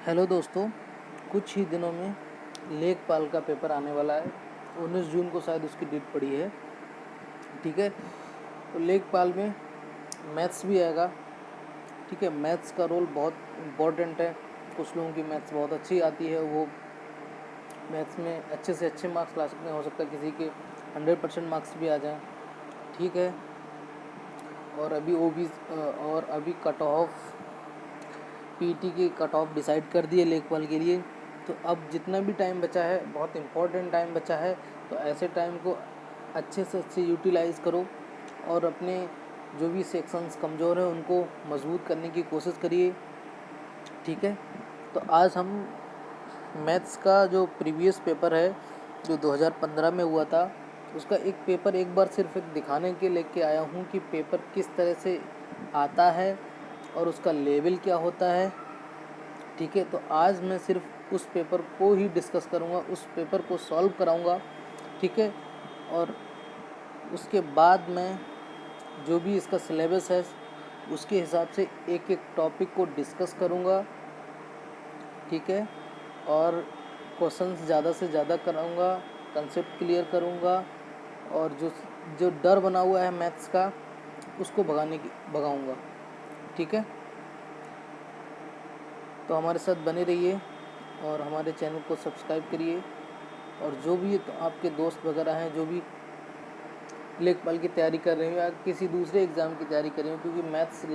Hello दोस्तों, कुछ ही दिनों में लेखपाल का पेपर आने वाला है। 19 जून को शायद उसकी डेट पड़ी है। ठीक है, तो लेखपाल में मैथ्स भी आएगा। ठीक है, मैथ्स का रोल बहुत इम्पोर्टेंट है। कुछ लोगों की मैथ्स बहुत अच्छी आती है, वो मैथ्स में अच्छे से अच्छे मार्क्स ला सकते हैं। हो सकता है किसी के 100% मार्क्स भी आ जाएं। ठीक है, और अभी कट ऑफ पीटी की कट ऑफ डिसाइड कर दिए लेखपाल के लिए। तो अब जितना भी टाइम बचा है, बहुत इम्पोर्टेंट टाइम बचा है, तो ऐसे टाइम को अच्छे से अच्छे यूटिलाइज़ करो और अपने जो भी सेक्शंस कमज़ोर हैं उनको मजबूत करने की कोशिश करिए। ठीक है, तो आज हम मैथ्स का जो प्रीवियस पेपर है जो 2015 में हुआ था, उसका एक पेपर एक बार सिर्फ एक दिखाने के लेके आया हूँ कि पेपर किस तरह से आता है और उसका लेवल क्या होता है। ठीक है, तो आज मैं सिर्फ उस पेपर को ही डिस्कस करूँगा, उस पेपर को सॉल्व कराऊँगा। ठीक है, और उसके बाद मैं जो भी इसका सिलेबस है उसके हिसाब से एक एक टॉपिक को डिस्कस करूँगा। ठीक है, और क्वेश्चंस ज़्यादा से ज़्यादा कराऊँगा, कंसेप्ट क्लियर करूँगा, और जो जो डर बना हुआ है मैथ्स का उसको भगाऊँगा। ठीक है, तो हमारे साथ बने रहिए और हमारे चैनल को सब्सक्राइब करिए। और जो भी तो आपके दोस्त वगैरह हैं जो भी लेखपाल की तैयारी कर रहे हो या किसी दूसरे एग्ज़ाम की तैयारी कर रहे हो, क्योंकि मैथ्स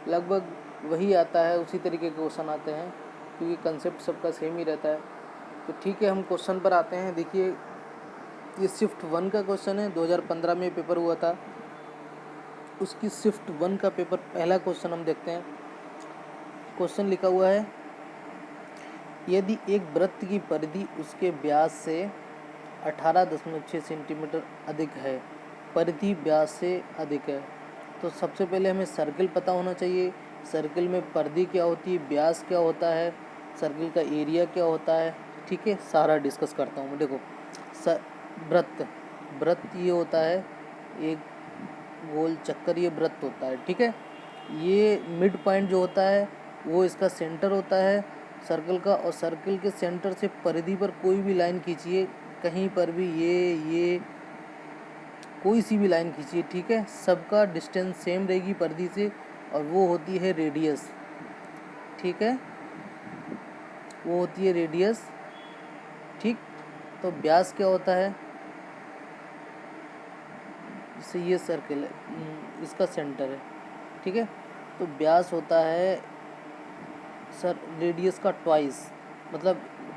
लगभग वही आता है, उसी तरीके के क्वेश्चन आते हैं, क्योंकि कंसेप्ट सबका सेम ही रहता है। तो ठीक है, हम क्वेश्चन पर आते हैं। देखिए, ये शिफ्ट 1 का क्वेश्चन है। 2015 में पेपर हुआ था, उसकी शिफ्ट 1 का पेपर पहला क्वेश्चन हम देखते हैं। क्वेश्चन लिखा हुआ है, यदि एक वृत्त की परिधि उसके व्यास से 18.6 सेंटीमीटर अधिक है, परिधि व्यास से अधिक है, तो सबसे पहले हमें सर्किल पता होना चाहिए। सर्किल में परिधि क्या होती है, व्यास क्या होता है, सर्किल का एरिया क्या होता है। ठीक है, सारा डिस्कस करता हूँ मैं। देखो, वृत्त वृत्त ये होता है, एक गोल चक्कर ये वृत्त होता है। ठीक है, ये मिड पॉइंट जो होता है वो इसका सेंटर होता है सर्कल का, और सर्कल के सेंटर से परिधि पर कोई भी लाइन खींचिए, कहीं पर भी ये कोई सी भी लाइन खींचिए। ठीक है, सबका डिस्टेंस सेम रहेगी परिधि से, और वो होती है रेडियस। ठीक है, वो होती है रेडियस। ठीक, तो व्यास क्या होता है, जैसे ये सर्कल है, इसका सेंटर है। ठीक है, तो व्यास होता है सर रेडियस का ट्वाइस, मतलब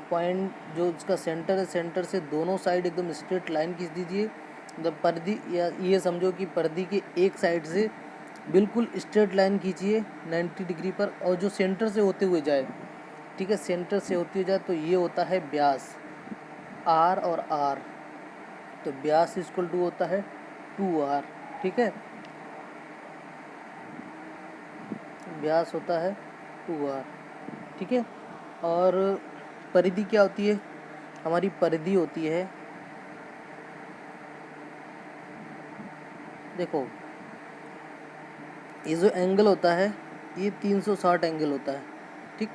पॉइंट जो इसका सेंटर है, सेंटर से दोनों साइड एकदम स्ट्रेट लाइन खींच दीजिए। मतलब परिधि, या ये समझो कि परिधि के एक साइड से बिल्कुल स्ट्रेट लाइन खींचिए 90 डिग्री पर, और जो सेंटर से होते हुए जाए। ठीक है, सेंटर से होते हुए जाए, तो ये होता है व्यास, आर और आर। तो व्यास इक्वल टू होता है 2r। ठीक है, व्यास होता है 2r। ठीक है, और परिधि क्या होती है, हमारी परिधि होती है, देखो ये जो एंगल होता है ये 360 एंगल होता है। ठीक,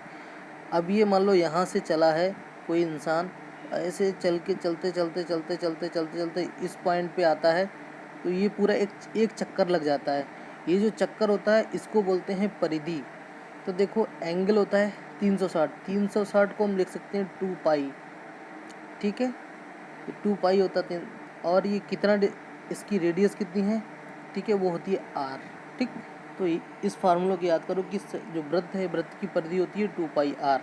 अब ये मान लो यहाँ से चला है कोई इंसान, ऐसे चल के चलते चलते चलते चलते चलते चलते इस पॉइंट पे आता है, तो ये पूरा एक चक्कर लग जाता है। ये जो चक्कर होता है इसको बोलते हैं परिधि। तो देखो, एंगल होता है 360, 360 को हम लिख सकते हैं 2 पाई। ठीक है, 2 पाई होता है, और ये कितना इसकी रेडियस कितनी है, ठीक है, वो होती है आर। ठीक, तो इस फार्मूला को याद करो कि जो वृत्त है, वृत्त की परिधि होती है 2 पाई आर।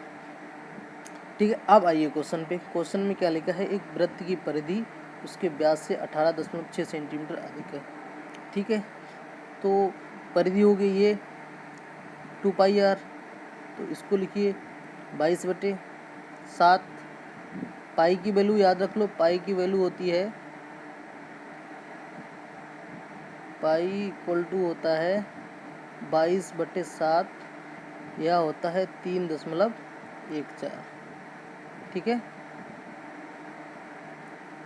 ठीक है, अब आइए क्वेश्चन पे। क्वेश्चन में क्या लिखा है, एक वृत्त की परिधि उसके व्यास से 18.6 सेंटीमीटर अधिक है। ठीक है, तो परिधि हो गई ये 2 पाई आर, तो इसको लिखिए 22/7। पाई की वैल्यू याद रख लो, पाई की वैल्यू होती है, पाई इक्वल टू होता है 22/7, यह होता है 3.14। ठीक है,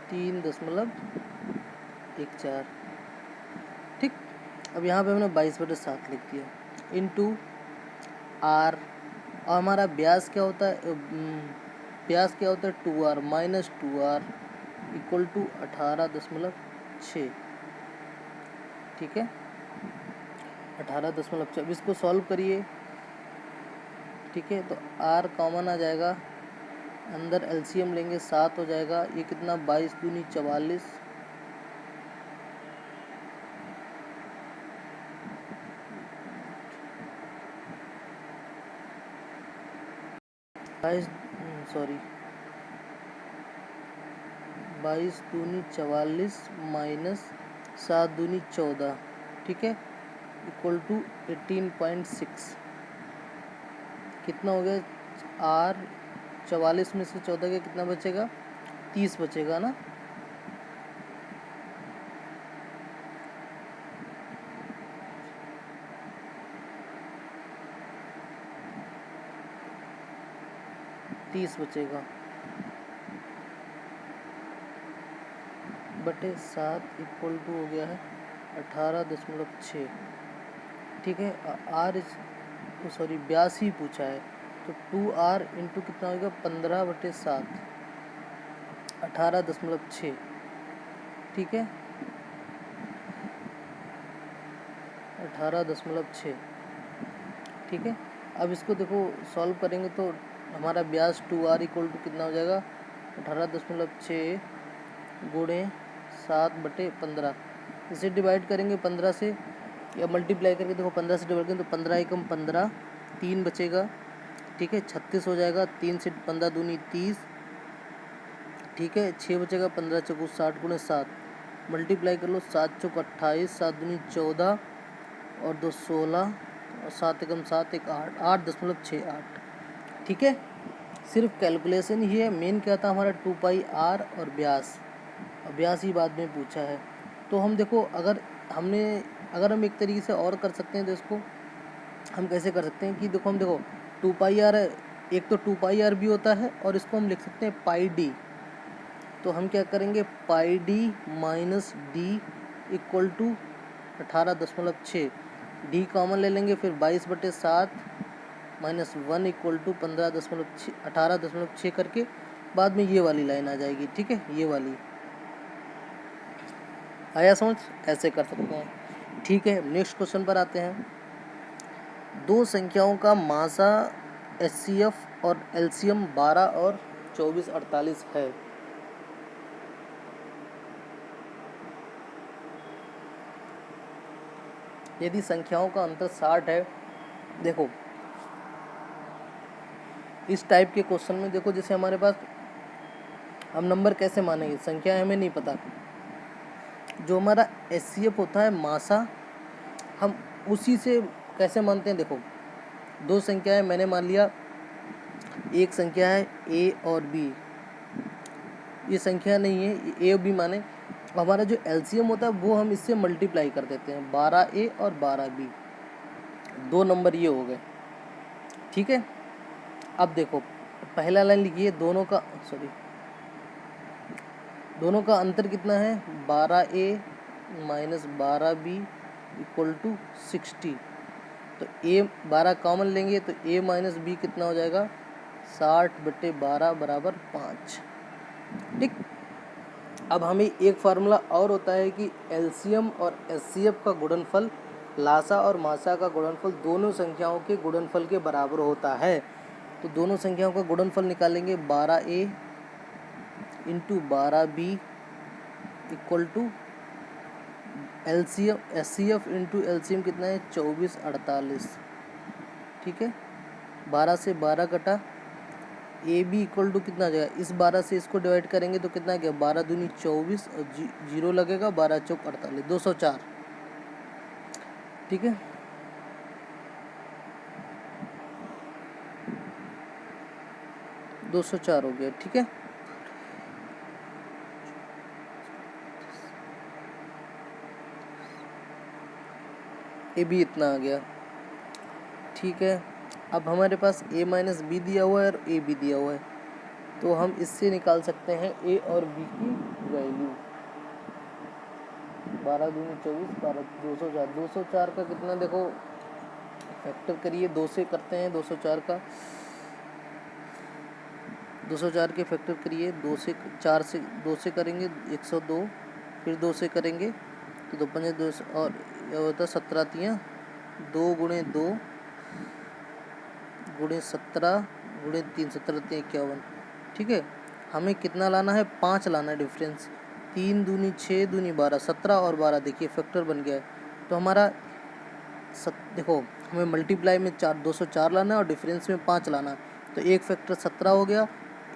3.14। ठीक, अब यहाँ पे हमने 22/7 लिख दिया, इंटू आर और हमारा ब्यास क्या होता है, ब्यास क्या होता है 2r minus 2r equal to 18.6। ठीक है, 18.6। अब इसको सॉल्व करिए। ठीक है, तो r कॉमन आ जाएगा, अंदर एलसीएम लेंगे 7 हो जाएगा। ये कितना 22 दूनी 44, 22 दूनी 44 माइनस 7 दूनी 14। ठीक है, इक्वल टू 18.6। कितना हो गया, आर 44 में से 14 का कितना बचेगा, 30 बचेगा ना। तीस बचेगा बटे 7 इक्वल टू हो गया है 18.6। ठीक है, आर सॉरी 82 पूछा है, तो 2r इंटू कितना होगा 15/7, 18.6। ठीक है, 18.6। ठीक है, अब इसको देखो सॉल्व करेंगे तो हमारा ब्याज 2r इक्वल टू कितना हो जाएगा 18.6 गुणे 7/15। इसे डिवाइड करेंगे 15 से या मल्टीप्लाई करके देखो 15 से डिवाइड करें तो 15 एकम 15, 3 बचेगा। ठीक है, 36 हो जाएगा। 3 से 15 दूनी 30। ठीक है, 6 बचेगा। 15 चौको 60 गुणे 7 मल्टीप्लाई कर लो। 7 चौक 28, 7 दूनी 14 और 2 16 और 7 एकम 7, 1 8, 8.68। ठीक है, सिर्फ कैलकुलेशन ही है। मेन क्या था हमारा 2πr और ब्यास, और ब्यास ही बाद में पूछा है। तो हम देखो अगर हम एक तरीके से और कर सकते हैं तो इसको हम कैसे कर सकते हैं कि देखो हम देखो 2πr है, एक तो 2πr भी होता है और इसको हम लिख सकते हैं πd। तो हम क्या करेंगे, πd minus D equal to 18.6। D common ले लेंगे, फिर 22/7 माइनस 1 इक्वल टू 18.6 करके बाद में ये वाली लाइन आ जाएगी। ठीक है, ये वाली आया समझ, ऐसे कर सकते हैं। ठीक है, नेक्स्ट क्वेश्चन पर आते हैं। दो संख्याओं का मासा एचसीएफ और एलसीएम 12 और 24 48 है। यदि संख्याओं का अंतर 60 है, देखो इस टाइप के क्वेश्चन में देखो जैसे हमारे पास हम नंबर कैसे मानेंगे, संख्या हमें नहीं पता। जो हमारा एचसीएफ होता है मासा, हम उसी से कैसे मानते हैं। देखो दो संख्या है, मैंने मान लिया एक संख्या है ए और बी, ये संख्या नहीं है, ए और बी माने। हमारा जो एलसीएम होता है वो हम इससे मल्टीप्लाई कर देते हैं, 12a और 12b, दो नंबर ये हो गए। ठीक है, अब देखो पहला लाइन लिखिए, दोनों का अंतर कितना है, 12a minus 12b equal to 60। तो a 12 कॉमन लेंगे तो a माइनस बी कितना हो जाएगा, 60/12 बराबर 5। ठीक, अब हमें एक फार्मूला और होता है कि एलसीएम और एचसीएफ का गुणनफल लासा और मासा का गुणनफल दोनों संख्याओं के गुणनफल के बराबर होता है। तो दोनों संख्याओं का गुणनफल निकालेंगे, 12a into 12b equal to LCM HCF into LCM कितना है 24 48। ठीक है, 12 से 12 कटा, ए बी इक्वल टू कितना आ जाएगा, इस 12 से इसको डिवाइड करेंगे तो कितना आ गया, 12 दूनी 24 और जीरो लगेगा, 12 चौक 48, 204। ठीक है, दो सौ चार हो गया। ठीक है, ए बी इतना आ गया। ठीक है, अब हमारे पास a माइनस बी दिया हुआ है और ए बी दिया हुआ है, तो हम इससे निकाल सकते हैं a और b की वैल्यू। 12 दूनी 24, 12 204 का कितना, देखो फैक्टर करिए, 2 से करते हैं 204 का, 204 के फैक्टर करिए, 2 से करेंगे 102, फिर 2 से करेंगे तो 2 पंजे 2 और यह होता है 17 तियाँ 2 गुणे 2 गुणे 17 गुणे 3, 17 तियाँ 51। ठीक है, हमें कितना लाना है? 5 लाना है डिफरेंस। 3 दूनी 6 दूनी 12, 17 और 12 देखिए फैक्टर बन गया है। तो हमारा देखो हमें मल्टीप्लाई में 204 लाना है और डिफरेंस में 5 लाना है। तो एक फैक्टर 17 हो गया,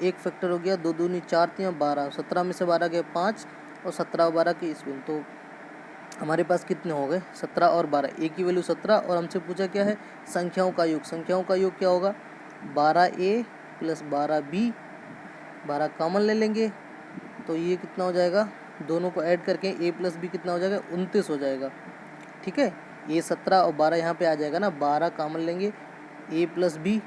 एक फैक्टर हो गया 2 दूनी 4 तियाँ 12, 17 में से 12 गया 5 और 17 और 12 की इसमें। तो हमारे पास कितने हो गए? 17 और 12। ए की वैल्यू 17 और हमसे पूछा क्या है? संख्याओं का योग। संख्याओं का योग क्या होगा? 12A प्लस 12B, 12 कॉमन ले लेंगे तो ये कितना हो जाएगा? दोनों को ऐड करके A प्लस बी कितना हो जाएगा? 29 हो जाएगा। ठीक है, ये 17 और 12 यहाँ पे आ जाएगा ना, 12 कॉमन लेंगे A प्लस बी।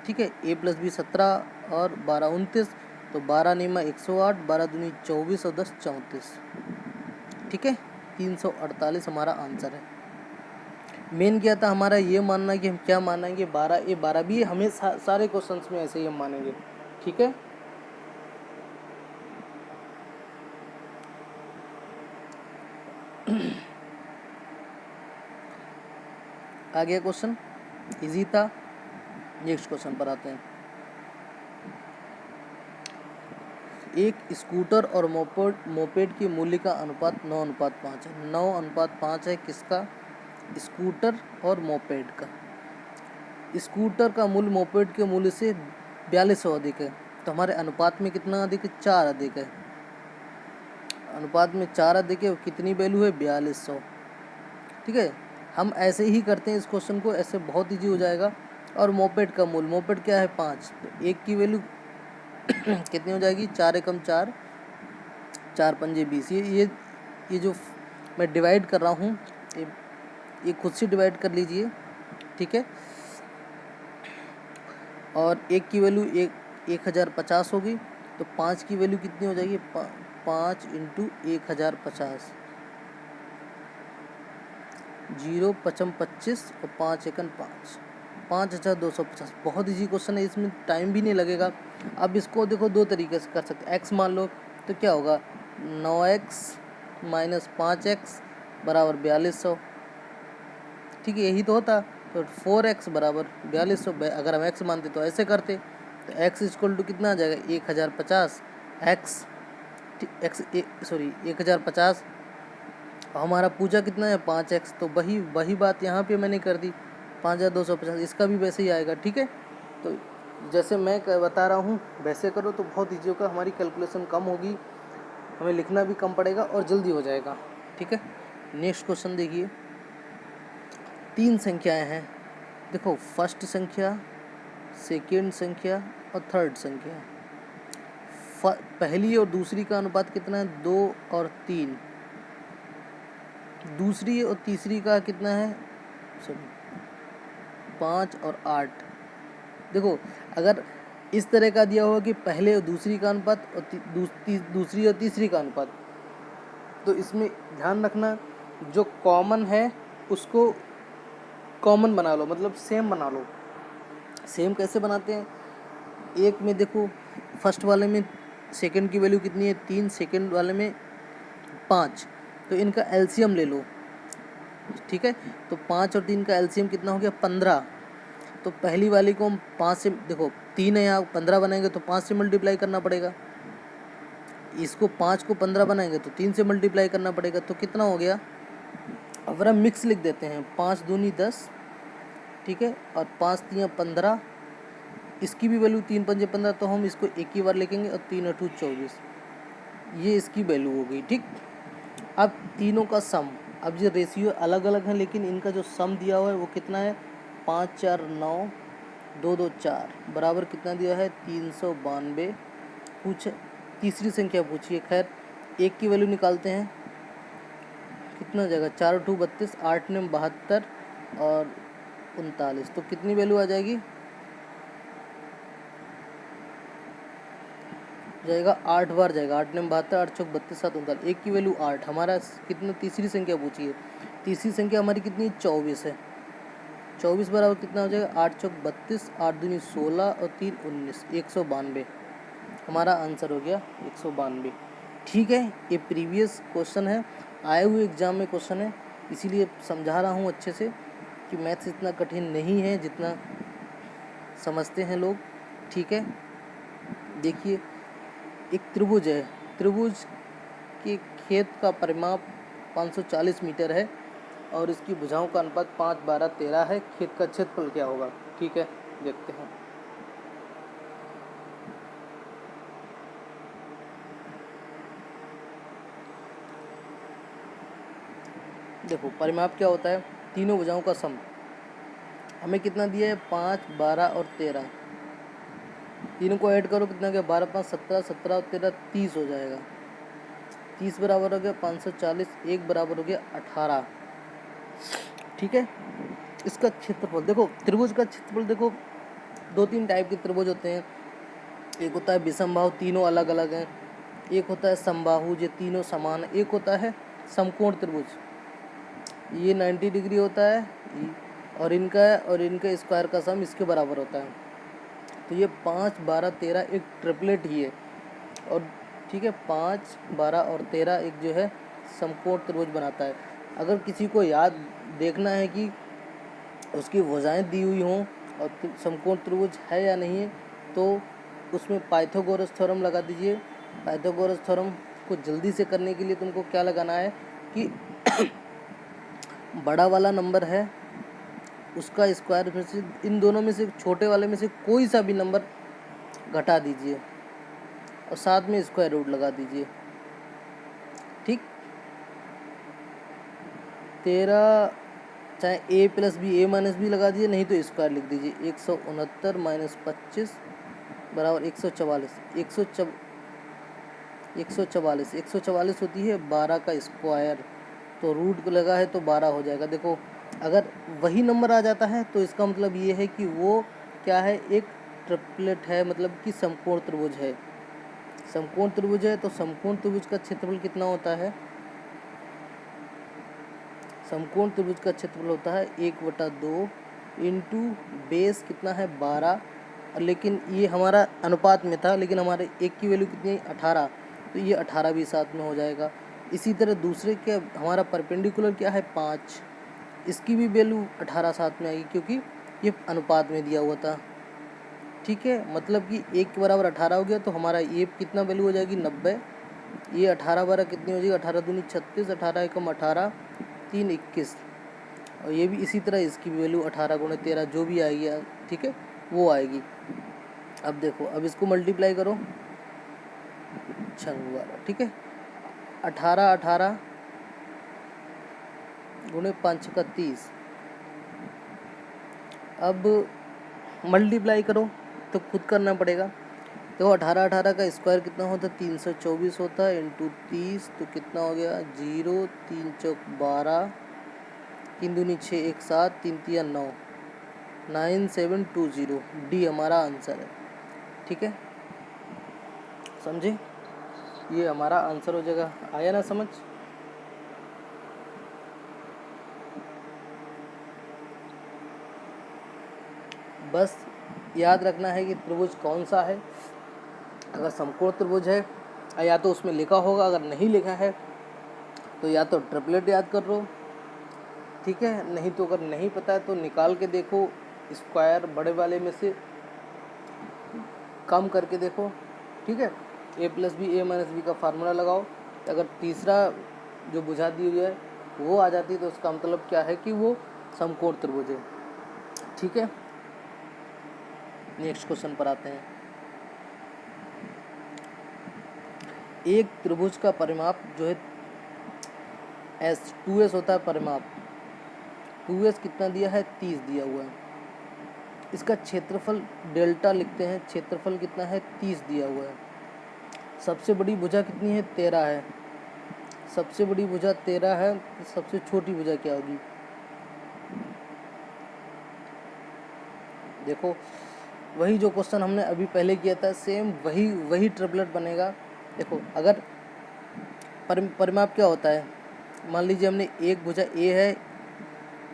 ठीक है, A प्लस बी 17 और 12 29, तो 12 निमा 108, 12 दूनी 24 और 10 34। ठीक है, 348 हमारा आंसर है। मेन क्या था हमारा? ये मानना कि हम क्या मानेंगे? 12A 12B, हमें सारे क्वेश्चंस में ऐसे ही हम मानेंगे। ठीक है, आ गया क्वेश्चन, इजी था। नेक्स्ट क्वेश्चन पर आते हैं। एक स्कूटर और मोपेड की मूल्य का अनुपात 9:5 है। 9:5 है किसका? स्कूटर और मोपेड का। स्कूटर का मूल्य मोपेड के मूल्य से 4200 अधिक है। तो हमारे अनुपात में कितना अधिक है? 4 अधिक है। अनुपात में 4 अधिक है, कितनी वैल्यू है? 4200। ठीक है, हम ऐसे ही करते हैं इस क्वेश्चन को, ऐसे बहुत ईजी हो जाएगा। और मोपेड का मूल्य, मोपेड क्या है? 5, तो एक की वैल्यू कितनी हो जाएगी? 4 एकम 4, 4 पंजे 20। ये जो मैं डिवाइड कर रहा हूँ, ये खुद से डिवाइड कर लीजिए। ठीक है, और एक की वैल्यू 1050 होगी, तो 5 की वैल्यू कितनी हो जाएगी? 5 इंटू 1050, 0 पचम 25 और 5 एकन 5, 5250। बहुत इजी क्वेश्चन है, इसमें टाइम भी नहीं लगेगा। अब इसको देखो दो तरीके से कर सकते हैं। एक्स मान लो तो क्या होगा? 9x माइनस 5x बराबर 4200। ठीक है, यही तो होता। तो 4x बराबर 4200। अगर हम x मानते तो ऐसे करते, तो x इक्वल टू कितना आ जाएगा? 1050 x, x 1050। हमारा पूछा कितना है? 5x, तो वही बात यहाँ पे मैंने कर दी, 5250। इसका भी वैसे ही आएगा। ठीक है, तो जैसे मैं बता रहा हूँ वैसे करो तो बहुत ईजी होगा, हमारी कैलकुलेशन कम होगी, हमें लिखना भी कम पड़ेगा और जल्दी हो जाएगा। ठीक है, नेक्स्ट क्वेश्चन देखिए। 3 संख्याएं हैं, देखो फर्स्ट संख्या, सेकेंड संख्या और थर्ड संख्या। पहली और दूसरी का अनुपात कितना है? 2 और 3। दूसरी और तीसरी का कितना है? 5 और 8। देखो अगर इस तरह का दिया होगा कि पहले और दूसरी का अनुपात और दूसरी और तीसरी का अनुपात, तो इसमें ध्यान रखना जो कॉमन है उसको कॉमन बना लो, मतलब सेम बना लो। सेम कैसे बनाते हैं? एक में देखो फर्स्ट वाले में सेकंड की वैल्यू कितनी है? 3, सेकंड वाले में 5, तो इनका एलसीएम ले लो। ठीक है, तो 5 और 3 का एलसीएम कितना हो गया? 15। तो पहली वाली को हम 5 से, देखो 3 है यहाँ, 15 बनाएंगे तो 5 से मल्टीप्लाई करना पड़ेगा। इसको 5 को 15 बनाएंगे तो 3 से मल्टीप्लाई करना पड़ेगा। तो कितना हो गया? अगर हम मिक्स लिख देते हैं, 5 दूनी 10, ठीक है, और 5 तियाँ 15, इसकी भी वैल्यू 3 पंजे 15, तो हम इसको एक ही बार लिखेंगे, और 3 अठू 24, ये इसकी वैल्यू हो गई। ठीक, अब तीनों का सम, अब ये रेशियो अलग अलग हैं लेकिन इनका जो सम दिया हुआ है वो कितना है? 5 4 9, 2 2 4 बराबर कितना दिया है? 392। पूछे तीसरी संख्या पूछिए। खैर एक की वैल्यू निकालते हैं, कितना हो जाएगा? 4 2 32, 8 9 72 और 39, तो कितनी वैल्यू आ जाएगी? जाएगा 8 बार जाएगा, 8 9 72, 8 6 32, 7 39, एक की वैल्यू 8। हमारा कितना? तीसरी संख्या पूछिए। तीसरी संख्या हमारी कितनी? 24 है। 24 बराबर कितना हो जाएगा, 8 चौक 32, 8 दूनी 16 और 3 19, 192 हमारा आंसर हो गया 192। ठीक है, ये प्रीवियस क्वेश्चन है, आए हुए एग्जाम में क्वेश्चन है, इसीलिए समझा रहा हूँ अच्छे से कि मैथ्स इतना कठिन नहीं है जितना समझते हैं लोग। ठीक है, देखिए एक त्रिभुज है, त्रिभुज के खेत का परिमाप 540 मीटर है और इसकी भुजाओं का अनुपात 5, 12, 13 है। खेत का क्षेत्रफल क्या होगा? ठीक है, देखते हैं। देखो परिमाप क्या होता है, तीनों भुजाओं का सम। हमें कितना दिया है, 5, 12 और 13। तीनों को ऐड करो, कितना गया, 12, 5, 17, 17 और 13 30 हो जाएगा। 30 बराबर हो गया 540, 1 बराबर हो गया 18। ठीक है, इसका क्षेत्रफल देखो, त्रिभुज का क्षेत्रफल देखो, 2-3 टाइप के त्रिभुज होते हैं। एक होता है विषमबाहु, तीनों अलग अलग हैं। एक होता है समबाहु, ये तीनों समान है। एक होता है समकोण त्रिभुज, ये 90 डिग्री होता है और इनका स्क्वायर का सम इसके बराबर होता है। तो ये 5, 12, 13 एक ट्रिपलेट ही है। और ठीक है, 5, 12 और 13 एक जो है समकोण त्रिभुज बनाता है। अगर किसी को याद देखना है कि उसकी भुजाएं दी हुई हों और समकोण त्रिभुज है या नहीं है, तो उसमें पाइथागोरस थ्योरम लगा दीजिए। पाइथागोरस थ्योरम को जल्दी से करने के लिए तुमको क्या लगाना है कि बड़ा वाला नंबर है उसका स्क्वायर में से, इन दोनों में से छोटे वाले में से कोई सा भी नंबर घटा दीजिए और साथ में स्क्वायर रूट लगा दीजिए। ठीक, 13 चाहे a plus B, a minus B लगा दीजिए, नहीं तो स्क्वायर लिख दीजिए। 169 माइनस 25 बराबर 144। 144 होती है 12 का स्क्वायर, तो रूट को लगा है तो 12 हो जाएगा। देखो अगर वही नंबर आ जाता है तो इसका मतलब ये है कि वो क्या है, एक ट्रिपलेट है, मतलब कि समकोण त्रिभुज है। समकोण त्रिभुज है तो समकोण त्रिभुज का क्षेत्रफल कितना होता है, समकोण त्रिभुज का क्षेत्रफल होता है 1/2 इंटू बेस कितना है 12। लेकिन ये हमारा अनुपात में था, लेकिन हमारे एक की वैल्यू कितनी है 18, तो ये 18 भी साथ में हो जाएगा। इसी तरह दूसरे के हमारा परपेंडिकुलर क्या है 5, इसकी भी वैल्यू 18 साथ में आएगी क्योंकि ये अनुपात में दिया हुआ था। ठीक है, मतलब कि 1 के बराबर 18 हो गया, तो हमारा ये कितना वैल्यू हो जाएगी 90। ये 18 बारह कितनी हो जाएगी, 18 दूनी 36, 18 एकम 18, 3 21। और ये भी इसी तरह इसकी भी वैल्यू 18 गुणे 13 जो भी आएगी, ठीक है, वो आएगी। अब देखो, अब इसको मल्टीप्लाई करो 6 ठीक है, 18 गुणे 5 का 30। अब मल्टीप्लाई करो तो खुद करना पड़ेगा। देखो 18 का स्क्वायर कितना होता है, 324 होता है, इंटू 30 तो कितना हो गया 0, 3 चौक 12, 3 दूनी 6, 1 7, 3 तिया 9, 9720 डी हमारा आंसर है। ठीक है, समझे, ये हमारा आंसर हो जाएगा। आया ना समझ? बस याद रखना है कि त्रिभुज कौन सा है। अगर समकोण त्रिभुज है या तो उसमें लिखा होगा, अगर नहीं लिखा है तो या तो ट्रिपलेट याद कर लो, ठीक है, नहीं तो अगर नहीं पता है तो निकाल के देखो, स्क्वायर बड़े वाले में से कम करके देखो। ठीक है, a plus B, a minus B का फार्मूला लगाओ। अगर तीसरा जो बुझा दी हुई है वो आ जाती है तो उसका मतलब क्या है कि वो समकोण त्रिभुज है। ठीक है, नेक्स्ट क्वेश्चन पर आते हैं। एक त्रिभुज का परिमाप जो है एस 2s होता है, परिमाप 2s कितना दिया है 30 दिया हुआ है। इसका क्षेत्रफल डेल्टा लिखते हैं, क्षेत्रफल कितना है 30 दिया हुआ है। सबसे बड़ी भुजा कितनी है 13 है, सबसे बड़ी भुजा 13 है, तो सबसे छोटी भुजा क्या होगी? देखो वही जो क्वेश्चन हमने अभी पहले किया था, सेम वही ट्रिपलेट बनेगा। देखो अगर परिमाप क्या होता है, मान लीजिए हमने एक भुजा ए है,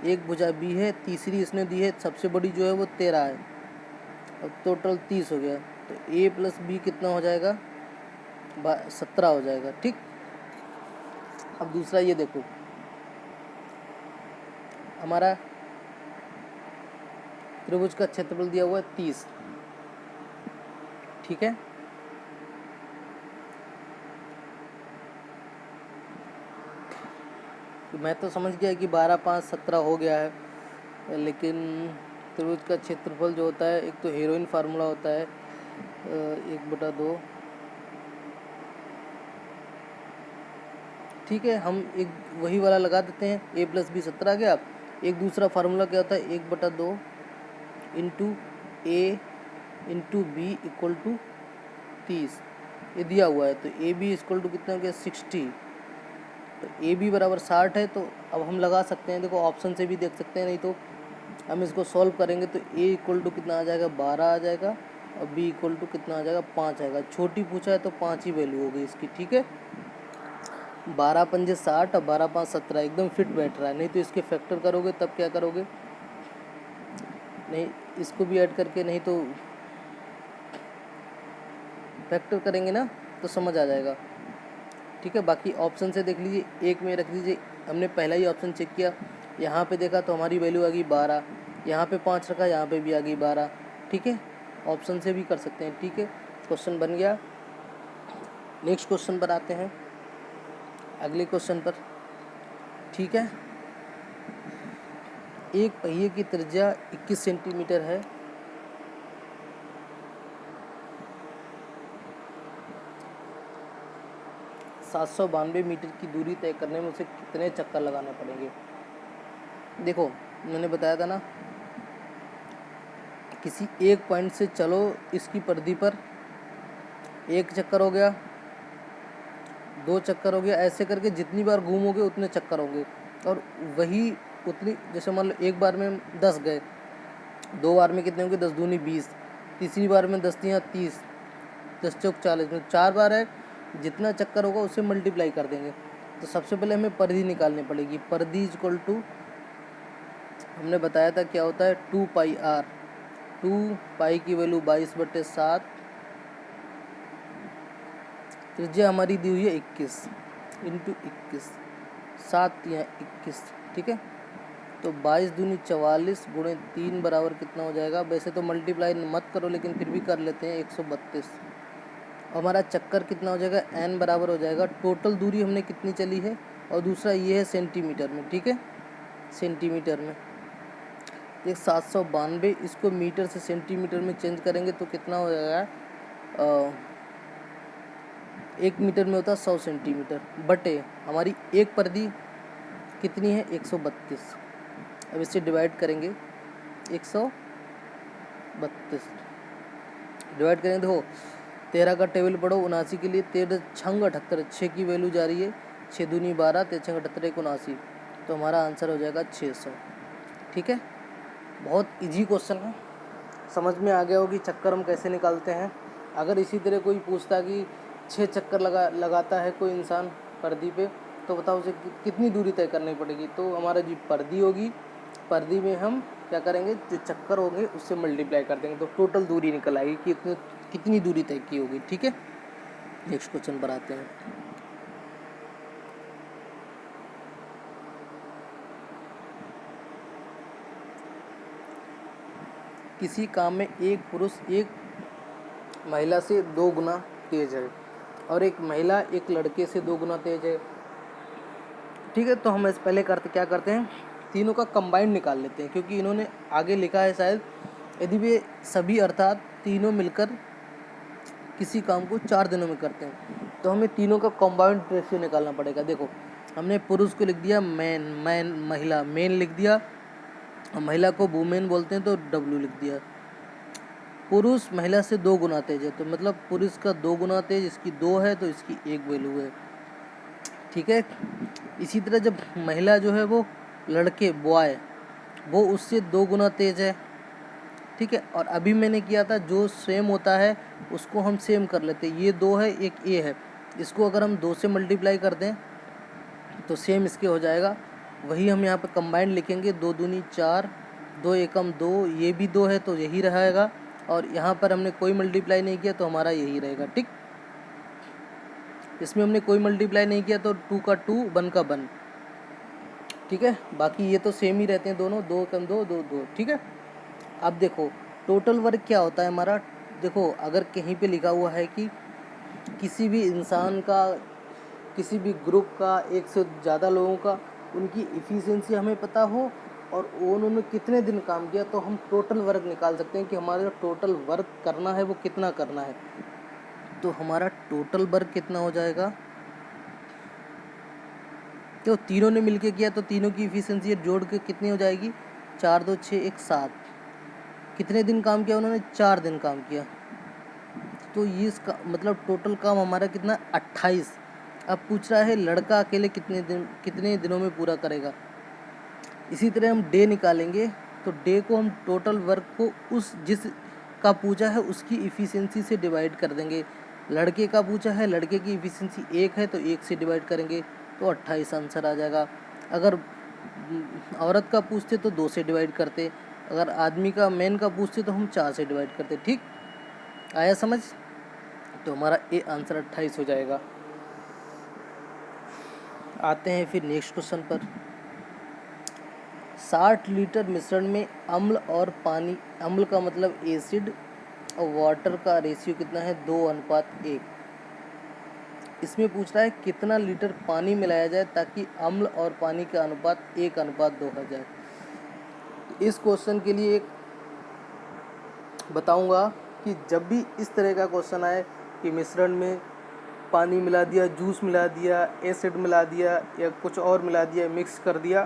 एक भुजा बी है, तीसरी इसने दी है, सबसे बड़ी जो है वो 13 है, अब टोटल 30 हो गया। तो ए प्लस बी कितना हो जाएगा, 17 हो जाएगा। ठीक, अब दूसरा ये देखो, हमारा त्रिभुज का क्षेत्रफल दिया हुआ है 30, ठीक है। तो मैं तो समझ गया कि 12, 5, 17 हो गया है, लेकिन त्रिभुज का क्षेत्रफल जो होता है, एक तो हीरोइन फार्मूला होता है 1/2, ठीक है। हम एक वही वाला लगा देते हैं, a प्लस बी 17 आ गया। एक दूसरा फार्मूला क्या होता है, 1/2 into A into B equal to 30, ये दिया हुआ है। तो ए बी इक्वल टू कितना हो गया, 60। तो ए बी बराबर 60 है। तो अब हम लगा सकते हैं, देखो ऑप्शन से भी देख सकते हैं, नहीं तो हम इसको सॉल्व करेंगे तो ए इक्वल टू कितना आ जाएगा, 12 आ जाएगा, और बी इक्वल टू कितना आ जाएगा, 5 आएगा। छोटी पूछा है तो 5 ही वैल्यू होगी इसकी, ठीक है। 12 पंजे 60 और 12 5 17 एकदम फिट बैठ रहा है। नहीं तो इसके फैक्टर करोगे तब क्या करोगे, नहीं इसको भी ऐड करके, नहीं तो फैक्टर करेंगे ना तो समझ आ जाएगा, ठीक है। बाकी ऑप्शन से देख लीजिए, एक में रख दीजिए, हमने पहला ही ऑप्शन चेक किया, यहाँ पे देखा तो हमारी वैल्यू आ गई 12, यहाँ पे 5 रखा, यहाँ पे भी आ गई 12, ठीक है। ऑप्शन से भी कर सकते हैं, ठीक है। क्वेश्चन बन गया। नेक्स्ट क्वेश्चन पर आते हैं, अगले क्वेश्चन पर, ठीक है। एक पहिए की त्रिज्या 21 सेंटीमीटर है, (792 मीटर की दूरी तय करने में उसे कितने चक्कर लगाने पड़ेंगे। देखो मैंने बताया था ना, किसी एक पॉइंट से चलो, इसकी परिधि पर 1 चक्कर हो गया, 2 चक्कर हो गया, ऐसे करके जितनी बार घूमोगे उतने चक्कर होंगे। और वही उतनी, जैसे मान लो एक बार में 10 गए, 2 बार में कितने होंगे, 10 दूनी 20, तीसरी बार में 10 तियाँ 30, 10 चौक 40 में 4 बार है, जितना चक्कर होगा उससे मल्टीप्लाई कर देंगे। तो सबसे पहले हमें परिधि निकालनी पड़ेगी। परिधि इक्वल टू, हमने बताया था क्या होता है, 2 पाई आर। 2 पाई की वैल्यू 22/7, त्रिज्या हमारी दी हुई है 21 इंटू 21, 7 या 21, ठीक है। तो 22 दूनी 44 गुणे 3 बराबर कितना हो जाएगा, वैसे तो मल्टीप्लाई मत करो लेकिन फिर भी कर लेते हैं, 132। हमारा चक्कर कितना हो जाएगा, n बराबर हो जाएगा, टोटल दूरी हमने कितनी चली है, और दूसरा ये है सेंटीमीटर में, ठीक है, सेंटीमीटर में। एक 792, इसको मीटर से सेंटीमीटर में चेंज करेंगे तो कितना हो जाएगा, 1 मीटर में होता है 100 सेंटीमीटर, बटे हमारी एक परिधि कितनी है, 132। अब इसे डिवाइड करेंगे, 132 डिवाइड करेंगे, देखो 13 का टेबल पढ़ो, 79 के लिए 13 छंग 78, 6 की वैल्यू जा रही है, 6 दूनी 12, 13 छंग 78 79, तो हमारा आंसर हो जाएगा 600, ठीक है। बहुत इजी क्वेश्चन है, समझ में आ गया हो कि चक्कर हम कैसे निकालते हैं। अगर इसी तरह कोई पूछता कि 6 चक्कर लगाता है कोई इंसान परिधि पे, तो बताओ उसे कितनी दूरी तय करनी पड़ेगी। तो हमारा जी परिधि होगी, परिधि में हम क्या करेंगे, जो चक्कर होंगे उससे मल्टीप्लाई कर देंगे, तो टोटल दूरी निकल आएगी कि कितनी दूरी तय की होगी, ठीक है। नेक्स्ट क्वेश्चन पर आते हैं। किसी काम में एक पुरुष एक महिला से 2 गुना तेज है, और एक महिला एक लड़के से 2 गुना तेज है, ठीक है। तो हम इस पहले क्या करते हैं, तीनों का कंबाइंड निकाल लेते हैं, क्योंकि इन्होंने आगे लिखा है शायद, यदि वे सभी अर्थात तीनों मिलकर किसी काम को 4 दिनों में करते हैं, तो हमें तीनों का कंबाइंड रेशियो निकालना पड़ेगा। देखो हमने पुरुष को लिख दिया मैन, महिला मेन लिख दिया, और महिला को वुमेन बोलते हैं तो W लिख दिया। पुरुष महिला से 2 गुना तेज है, तो मतलब पुरुष का 2 गुना तेज, इसकी 2 है तो इसकी 1 वैल्यू है, ठीक है। इसी तरह जब महिला जो है वो लड़के बॉय, वो उससे 2 गुना तेज है, ठीक है। और अभी मैंने किया था, जो सेम होता है उसको हम सेम कर लेते हैं, ये 2 है एक ए है, इसको अगर हम 2 से मल्टीप्लाई कर दें तो सेम इसके हो जाएगा, वही हम यहाँ पे कंबाइंड लिखेंगे, 2 दूनी 4, 2 एकम 2, ये भी 2 है तो यही रहेगा, और यहाँ पर हमने कोई मल्टीप्लाई नहीं किया तो हमारा यही रहेगा। ठीक, इसमें हमने कोई मल्टीप्लाई नहीं किया तो 2 का 2, 1 का 1। ठीक है, बाकी ये तो सेम ही रहते हैं दोनों, 2 एकम 2, 2 2। ठीक है, अब देखो टोटल वर्क क्या होता है हमारा। देखो अगर कहीं पे लिखा हुआ है कि किसी भी इंसान का, किसी भी ग्रुप का, एक से ज़्यादा लोगों का, उनकी इफ़िशियंसी हमें पता हो और उन्होंने कितने दिन काम किया, तो हम टोटल वर्क निकाल सकते हैं कि हमारा जो टोटल वर्क करना है वो कितना करना है। तो हमारा टोटल वर्क कितना हो जाएगा, तो तीनों ने मिलके किया तो तीनों की इफ़िशियंसी जोड़ के कितनी हो जाएगी, 4 2 6 1 7। कितने दिन काम किया उन्होंने, 4 दिन काम किया, तो ये इसका मतलब टोटल काम हमारा कितना, 28। अब पूछ रहा है लड़का अकेले कितने दिनों में पूरा करेगा। इसी तरह हम डे निकालेंगे, तो डे को हम टोटल वर्क को उस जिस का पूछा है उसकी इफ़िशियंसी से डिवाइड कर देंगे। लड़के का पूछा है, लड़के की इफ़िशियंसी 1 है तो 1 से डिवाइड करेंगे तो 28 आंसर आ जाएगा। अगर औरत का पूछते तो 2 से डिवाइड करते, अगर आदमी का मेन का पूछते तो हम 4 से डिवाइड करते। ठीक, आया समझ, तो हमारा ए आंसर 28 हो जाएगा। आते हैं फिर नेक्स्ट क्वेश्चन पर। 60 लीटर मिश्रण में अम्ल और पानी, अम्ल का मतलब एसिड और वाटर का रेशियो कितना है, 2:1। इसमें पूछ रहा है कितना लीटर पानी मिलाया जाए ताकि अम्ल और पानी का अनुपात 1:2 हो जाए। इस क्वेश्चन के लिए एक बताऊंगा कि जब भी इस तरह का क्वेश्चन आए कि मिश्रण में पानी मिला दिया, जूस मिला दिया, एसिड मिला दिया या कुछ और मिला दिया, मिक्स कर दिया,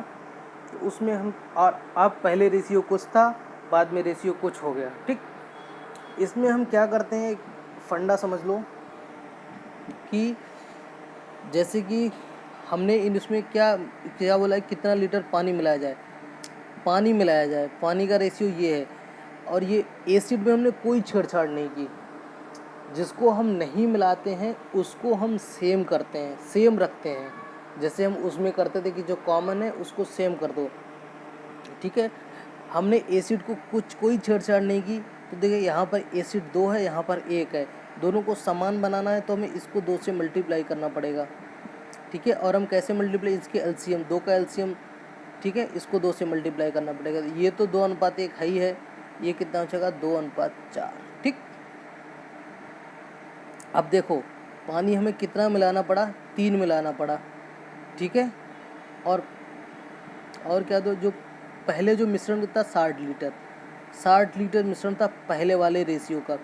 तो उसमें हम और आप पहले रेशियो कुछ था, बाद में रेशियो कुछ हो गया। ठीक, इसमें हम क्या करते हैं, एक फंडा समझ लो कि जैसे कि हमने इसमें क्या क्या बोला है, कितना लीटर पानी मिलाया जाए, पानी मिलाया जाए, पानी का रेशियो ये है, और ये एसिड में हमने कोई छेड़छाड़ नहीं की। जिसको हम नहीं मिलाते हैं उसको हम सेम करते हैं, सेम रखते हैं, जैसे हम उसमें करते थे कि जो कॉमन है उसको सेम कर दो। ठीक है, हमने एसिड को कोई छेड़छाड़ नहीं की, तो देखिए यहाँ पर एसिड 2 है, यहाँ पर 1 है, दोनों को समान बनाना है तो हमें इसको 2 से मल्टीप्लाई करना पड़ेगा। ठीक है, और हम कैसे मल्टीप्लाई, इसके एलसीएम, 2 का एलसीएम, ठीक है, इसको 2 से मल्टीप्लाई करना पड़ेगा। ये तो 2:1 है ही है, ये कितना हो जाएगा, 2:4। ठीक, अब देखो पानी हमें कितना मिलाना पड़ा, 3 मिलाना पड़ा। ठीक है, और क्या, दो जो पहले जो मिश्रण था 60 लीटर मिश्रण था पहले वाले रेशियो का,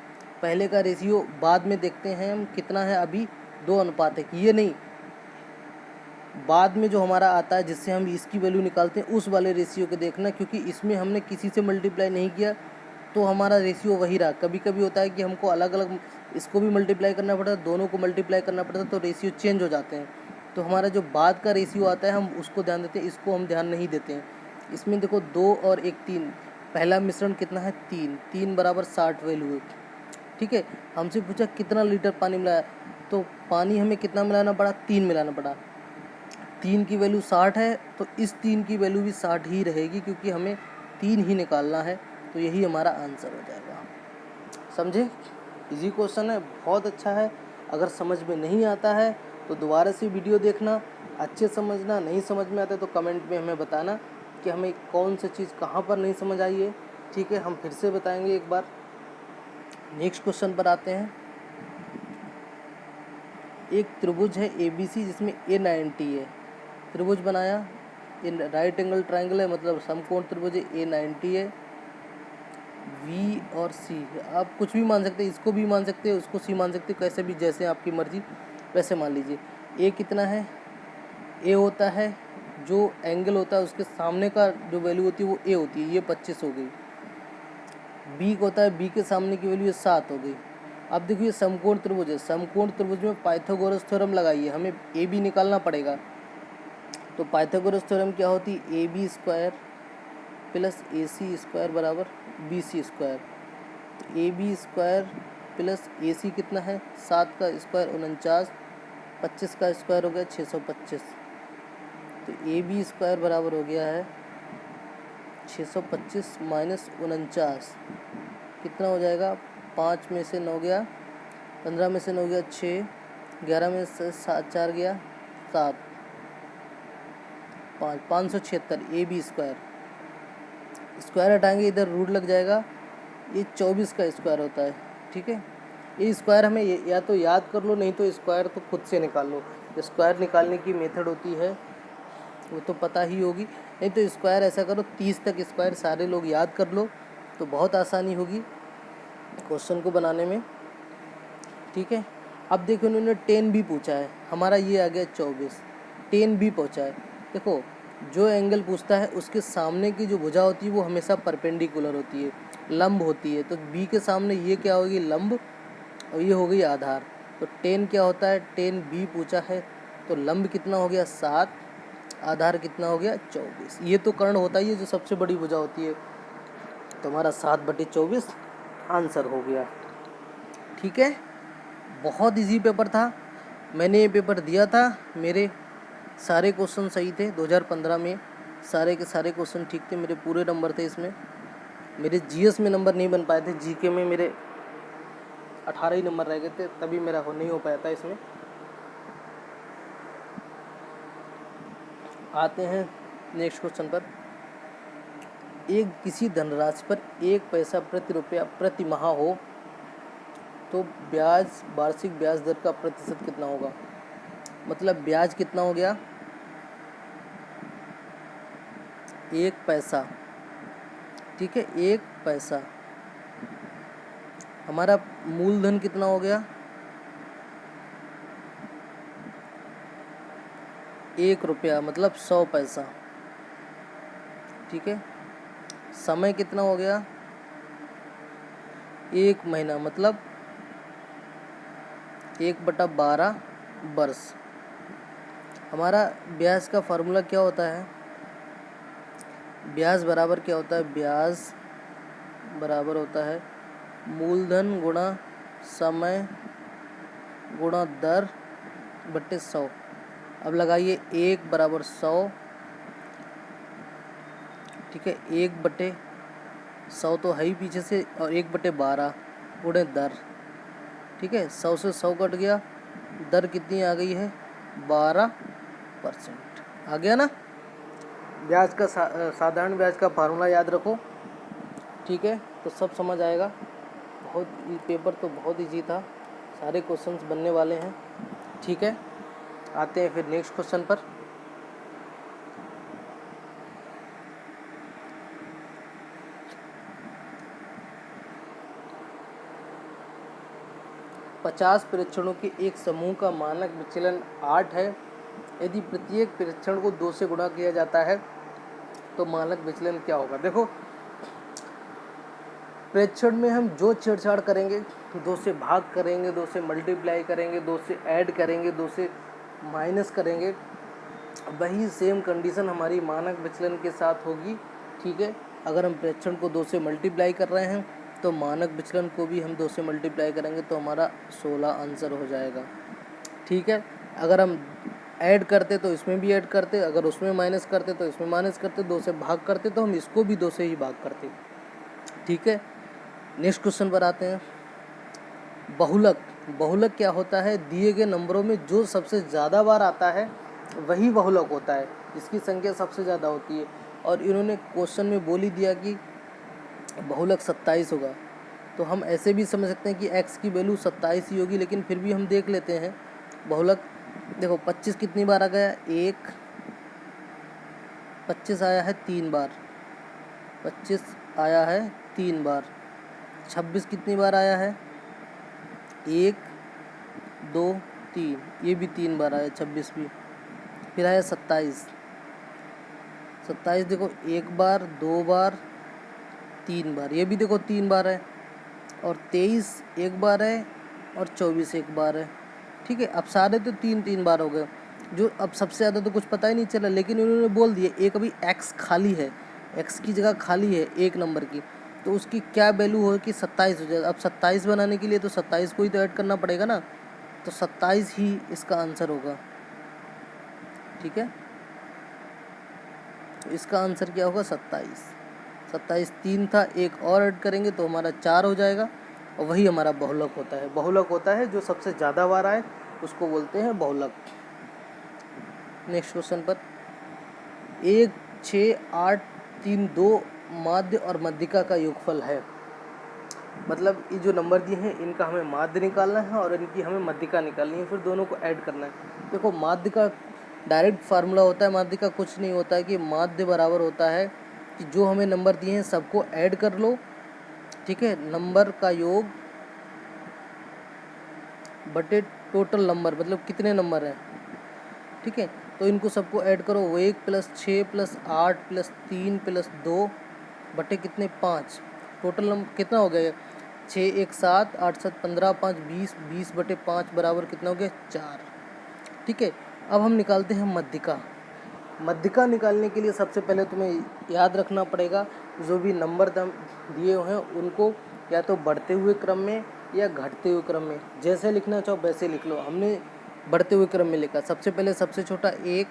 पहले का रेशियो बाद में देखते हैं हम कितना है, अभी 2:1। ये नहीं, बाद में जो हमारा आता है जिससे हम इसकी वैल्यू निकालते हैं उस वाले रेशियो को देखना, क्योंकि इसमें हमने किसी से मल्टीप्लाई नहीं किया तो हमारा रेशियो वही रहा। कभी कभी होता है कि हमको अलग अलग इसको भी मल्टीप्लाई करना पड़ता है, दोनों को मल्टीप्लाई करना पड़ता है, तो रेशियो चेंज हो जाते हैं। तो हमारा जो बाद का रेशियो आता है हम उसको ध्यान देते हैं, इसको हम ध्यान नहीं देते हैं। इसमें देखो 2 और 1 3, पहला मिश्रण कितना है, 3 बराबर 60 वैल्यू है। ठीक है, हमसे पूछा कितना लीटर पानी मिलाया, तो पानी हमें कितना मिलाना पड़ा, 3 मिलाना पड़ा। 3 की वैल्यू 60 है तो इस 3 की वैल्यू भी 60 ही रहेगी, क्योंकि हमें 3 ही निकालना है, तो यही हमारा आंसर हो जाएगा। समझे, इजी क्वेश्चन है, बहुत अच्छा है। अगर समझ में नहीं आता है तो दोबारा से वीडियो देखना, अच्छे समझना, नहीं समझ में आता तो कमेंट में हमें बताना कि हमें कौन सी चीज़ कहाँ पर नहीं समझ आई है। ठीक है, हम फिर से बताएंगे एक बार। नेक्स्ट क्वेश्चन पर आते हैं। एक त्रिभुज है ABC जिसमें A90 है, त्रिभुज बनाया, इन राइट एंगल ट्राइंगल है, मतलब समकोण त्रिभुज है, A90 है, V और C, आप कुछ भी मान सकते हैं, इसको भी मान सकते हैं, उसको C मान सकते हैं, कैसे भी, जैसे आपकी मर्जी वैसे मान लीजिए। A कितना है, A होता है जो एंगल होता है उसके सामने का जो वैल्यू होती है वो A होती है, ये 25 हो गई। B होता है, B के सामने की वैल्यू 7 हो गई। अब देखिए समकोण त्रिभुज है, समकोण त्रिभुज में पाइथागोरस थ्योरम लगाइए, हमें AB निकालना पड़ेगा। तो पाइथागोरस थ्योरम क्या होती है, AB² प्लस AC² बराबर BC²। AB² प्लस AC कितना है, 7 का स्क्वायर 49, 25 का स्क्वायर हो गया 625। तो ए बी स्क्वायर बराबर हो गया है 625 माइनस 49, कितना हो जाएगा, 5 में से 9 गया, 15 में से 9 गया 6, 11 में से 4 गया 7, 576 ए बी स्क्वायर। स्क्वायर हटाएंगे इधर रूट लग जाएगा, ये 24 का स्क्वायर होता है। ठीक है, ये स्क्वायर हमें या तो याद कर लो, नहीं तो स्क्वायर तो खुद से निकाल लो। स्क्वायर निकालने की मेथड होती है वो तो पता ही होगी, नहीं तो स्क्वायर ऐसा करो 30 तक स्क्वायर सारे लोग याद कर लो तो बहुत आसानी होगी क्वेश्चन को बनाने में। ठीक है, अब देखो उन्होंने 10 भी पूछा है, हमारा ये आ गया 24, 10 भी पूछा है। देखो जो एंगल पूछता है उसके सामने की जो भुजा होती है वो हमेशा परपेंडिकुलर होती है, लंब होती है। तो बी के सामने ये क्या होगी, लंब, और ये हो गई आधार। तो 10 क्या होता है, 10 बी पूछा है, तो लंब कितना हो गया 7, आधार कितना हो गया 24। ये तो कर्ण होता ही है जो सबसे बड़ी भुजा होती है, तो हमारा 7/24 आंसर हो गया। ठीक है, बहुत इजी पेपर था, मैंने ये पेपर दिया था, मेरे सारे क्वेश्चन सही थे। 2015 में सारे के सारे क्वेश्चन ठीक थे, मेरे पूरे नंबर थे इसमें। मेरे जीएस में नंबर नहीं बन पाए थे, जीके में मेरे 18 ही नंबर रह गए थे, तभी मेरा नहीं हो पाया था इसमें। आते हैं नेक्स्ट क्वेश्चन पर। एक किसी धनराशि पर 1 पैसा प्रति रुपया प्रति माह हो तो ब्याज, वार्षिक ब्याज दर का प्रतिशत कितना होगा। मतलब ब्याज कितना हो गया, 1 पैसा। ठीक है, 1 पैसा। हमारा मूलधन कितना हो गया, 1 रुपया, मतलब 100 पैसा। ठीक है, समय कितना हो गया, 1 महीना, मतलब 1/12 वर्ष। हमारा ब्याज का फार्मूला क्या होता है, ब्याज बराबर क्या होता है, ब्याज बराबर होता है मूलधन गुणा समय गुणा दर बट्टे 100। अब लगाइए 1 बराबर 100। ठीक है, 1/100 तो है ही पीछे से, और 1/12 गुणे दर। ठीक है, 100 से 100 कट गया, दर कितनी आ गई है, 12%। आ गया ना। ब्याज का साधारण ब्याज का फार्मूला याद रखो। ठीक है, तो सब समझ आएगा। बहुत पेपर तो बहुत इजी था, सारे क्वेश्चंस बनने वाले हैं। ठीक है, आते हैं फिर नेक्स्ट क्वेश्चन पर। पचास परीक्षणों के एक समूह का मानक विचलन 8 है। यदि प्रत्येक परीक्षण को 2 से गुणा किया जाता है तो मानक विचलन क्या होगा। देखो परीक्षण में हम जो छेड़छाड़ करेंगे, 2 से भाग करेंगे, 2 से मल्टीप्लाई करेंगे, 2 से ऐड करेंगे, 2 से माइनस करेंगे, वही सेम कंडीशन हमारी मानक विचलन के साथ होगी। ठीक है, अगर हम परीक्षण को 2 से मल्टीप्लाई कर रहे हैं तो मानक विचलन को भी हम 2 से मल्टीप्लाई करेंगे तो हमारा 16 आंसर हो जाएगा। ठीक है, अगर हम ऐड करते तो इसमें भी ऐड करते, अगर उसमें माइनस करते तो इसमें माइनस करते, 2 से भाग करते तो हम इसको भी 2 से ही भाग करते। ठीक है, नेक्स्ट क्वेश्चन पर आते हैं। बहुलक, बहुलक क्या होता है, दिए गए नंबरों में जो सबसे ज़्यादा बार आता है वही बहुलक होता है, जिसकी संख्या सबसे ज़्यादा होती है। और इन्होंने क्वेश्चन में बोल ही दिया कि बहुलक 27 होगा, तो हम ऐसे भी समझ सकते हैं कि x की वैल्यू 27 ही होगी, लेकिन फिर भी हम देख लेते हैं बहुलक। देखो 25 कितनी बार आ गया, 1, 25 आया है 3 बार, 25 आया है 3 बार। 26 कितनी बार आया है, 1, 2, 3, ये भी 3 बार आया 26 भी। फिर आया 27, 27 देखो 1 बार, 2 बार, 3 बार, ये भी देखो 3 बार है। और 23 1 बार है, और 24 1 बार है। ठीक है, अब सारे तो 3 बार हो गए। जो अब सबसे ज़्यादा तो कुछ पता ही नहीं चला, लेकिन उन्होंने बोल दिया एक अभी x खाली है, x की जगह खाली है 1 नंबर की, तो उसकी क्या वैल्यू हो कि 27 हो जाएगा। अब 27 बनाने के लिए तो 27 को ही तो ऐड करना पड़ेगा ना, तो 27 ही इसका आंसर होगा। ठीक है, इसका आंसर क्या होगा 27। 27 3 था, एक और ऐड करेंगे तो हमारा 4 हो जाएगा, और वही हमारा बहुलक होता है। बहुलक होता है जो सबसे ज़्यादा बार आए उसको बोलते हैं बहुलक। नेक्स्ट क्वेश्चन पर 1 6 8 3 2 माध्य और मध्यिका का योगफल है। मतलब ये जो नंबर दिए हैं इनका हमें माध्य निकालना है और इनकी हमें मध्यिका निकालनी है, फिर दोनों को ऐड करना है। देखो माध्य का डायरेक्ट फार्मूला होता है, माध्य का कुछ नहीं होता है कि माध्य बराबर होता है कि जो हमें नंबर दिए हैं सबको ऐड कर लो, ठीक है, नंबर का योग बटे टोटल नंबर, मतलब कितने नंबर हैं, ठीक है। तो इनको सबको ऐड करो, वो 1 + 6 + 8 + 3 + 2 बटे कितने 5, टोटल नंबर कितना हो गया, 6 1 7 8 7 15 5 20, 20 बटे 5 बराबर कितना हो गया 4, ठीक है। अब हम निकालते हैं मध्यिका। मध्यिका निकालने के लिए सबसे पहले तुम्हें याद रखना पड़ेगा जो भी नंबर दिए हुए हैं उनको या तो बढ़ते हुए क्रम में या घटते हुए क्रम में, जैसे लिखना चाहो वैसे लिख लो। हमने बढ़ते हुए क्रम में लिखा, सबसे पहले सबसे छोटा 1,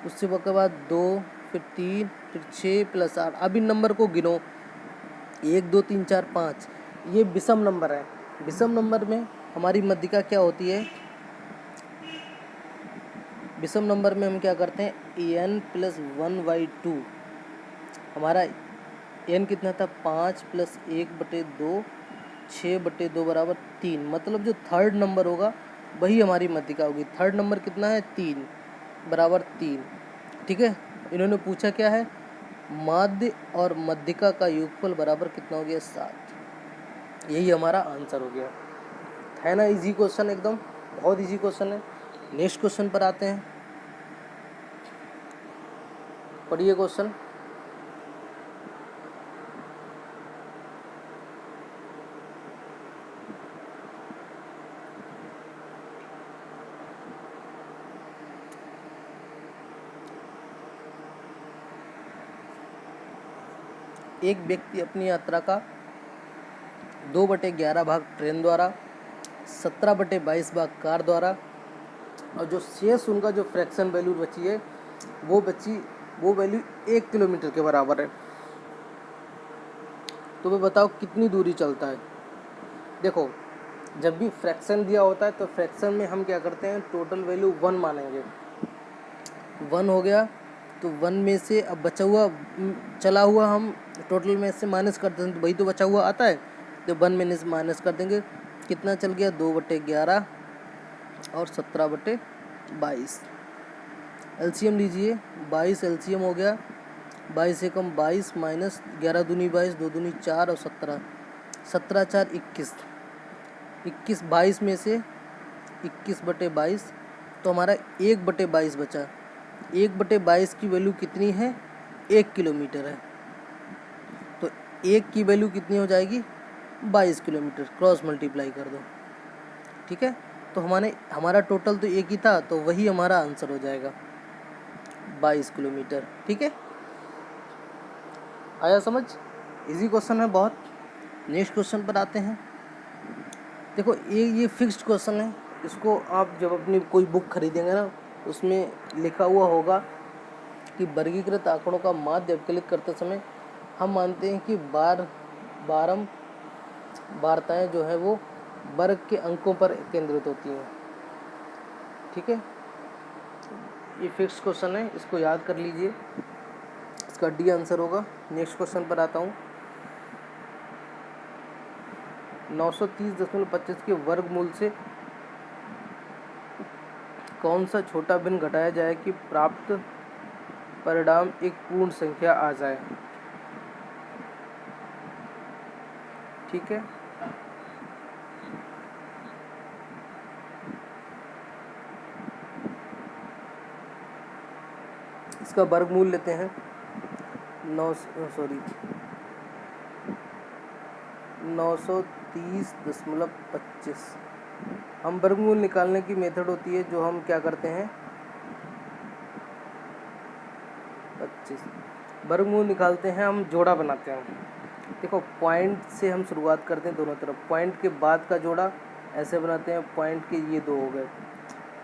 उससे के बाद 2, फिर 3, फिर 6 + 8। अब इन नंबर को गिनो, 1 2 3 4 5, ये विषम नंबर है। विषम नंबर में हमारी मध्यिका क्या होती है, विषम नंबर में हम क्या करते हैं n + 1/2, हमारा n कितना था 5 + 1/2, 6/2 बराबर 3, मतलब जो थर्ड नंबर होगा वही हमारी मध्यिका होगी। थर्ड नंबर कितना है 3 बराबर 3, ठीक है। इन्होंने पूछा क्या है, माध्य और मध्यिका का योगफल बराबर कितना हो गया 7, यही हमारा आंसर हो गया। है ना इजी क्वेश्चन, एकदम बहुत इजी क्वेश्चन है। नेक्स्ट क्वेश्चन पर आते हैं, पढ़िए क्वेश्चन। एक व्यक्ति अपनी यात्रा का 2/11 भाग ट्रेन द्वारा, 17/22 भाग कार द्वारा, और जो शेष उनका जो फ्रैक्शन वैल्यू बची है वो वैल्यू 1 किलोमीटर के बराबर है। तो वे बताओ कितनी दूरी चलता है। देखो जब भी फ्रैक्शन दिया होता है तो फ्रैक्शन में हम क्या करते हैं, टोटल वैल्यू 1 मानेंगे। 1 हो गया तो 1 में से अब बचा हुआ चला हुआ हम टोटल में से माइनस कर देंगे, तो वही तो बचा हुआ आता है, तो 1 में से माइनस कर देंगे, कितना चल गया 2/11 और 17/22। एलसीएम लीजिए, 22 एलसीएम हो गया, 22 से कम 22 माइनस 11 दूनी 22, 2 दूनी 4 और 17, 17 4 21, 21 22 में से 21/22, तो हमारा 1/22 बचा। 1/22 की वैल्यू कितनी है 1 किलोमीटर है, तो 1 की वैल्यू कितनी हो जाएगी 22 किलोमीटर, क्रॉस मल्टीप्लाई कर दो, ठीक है। तो हमारा टोटल तो एक ही था, तो वही हमारा आंसर हो जाएगा 22 किलोमीटर, ठीक है। आया समझ, इजी क्वेश्चन है बहुत। नेक्स्ट क्वेश्चन पर आते हैं। देखो ये फिक्स्ड क्वेश्चन है, इसको आप जब अपनी कोई बुक खरीदेंगे ना उसमें लिखा हुआ होगा कि वर्गीकृत आंकड़ों का माध्य अवकलित करते समय हम मानते हैं कि वार्ताएं जो है वो वर्ग के अंकों पर केंद्रित होती हैं, ठीक है। ये फिक्स्ड क्वेश्चन है, इसको याद कर लीजिए, इसका डी आंसर होगा। नेक्स्ट क्वेश्चन पर आता हूँ। 930.25 के वर्गमूल से कौन सा छोटा भिन्न घटाया जाए कि प्राप्त परिणाम एक पूर्ण संख्या आ जाए, ठीक है। इसका वर्गमूल लेते हैं 930.25। हम वर्गमूल निकालने की मेथड होती है जो हम क्या करते हैं 25 वर्गमूल निकालते हैं, हम जोड़ा बनाते हैं। देखो पॉइंट से हम शुरुआत करते हैं दोनों तरफ, पॉइंट के बाद का जोड़ा ऐसे बनाते हैं, पॉइंट के ये 2 हो गए,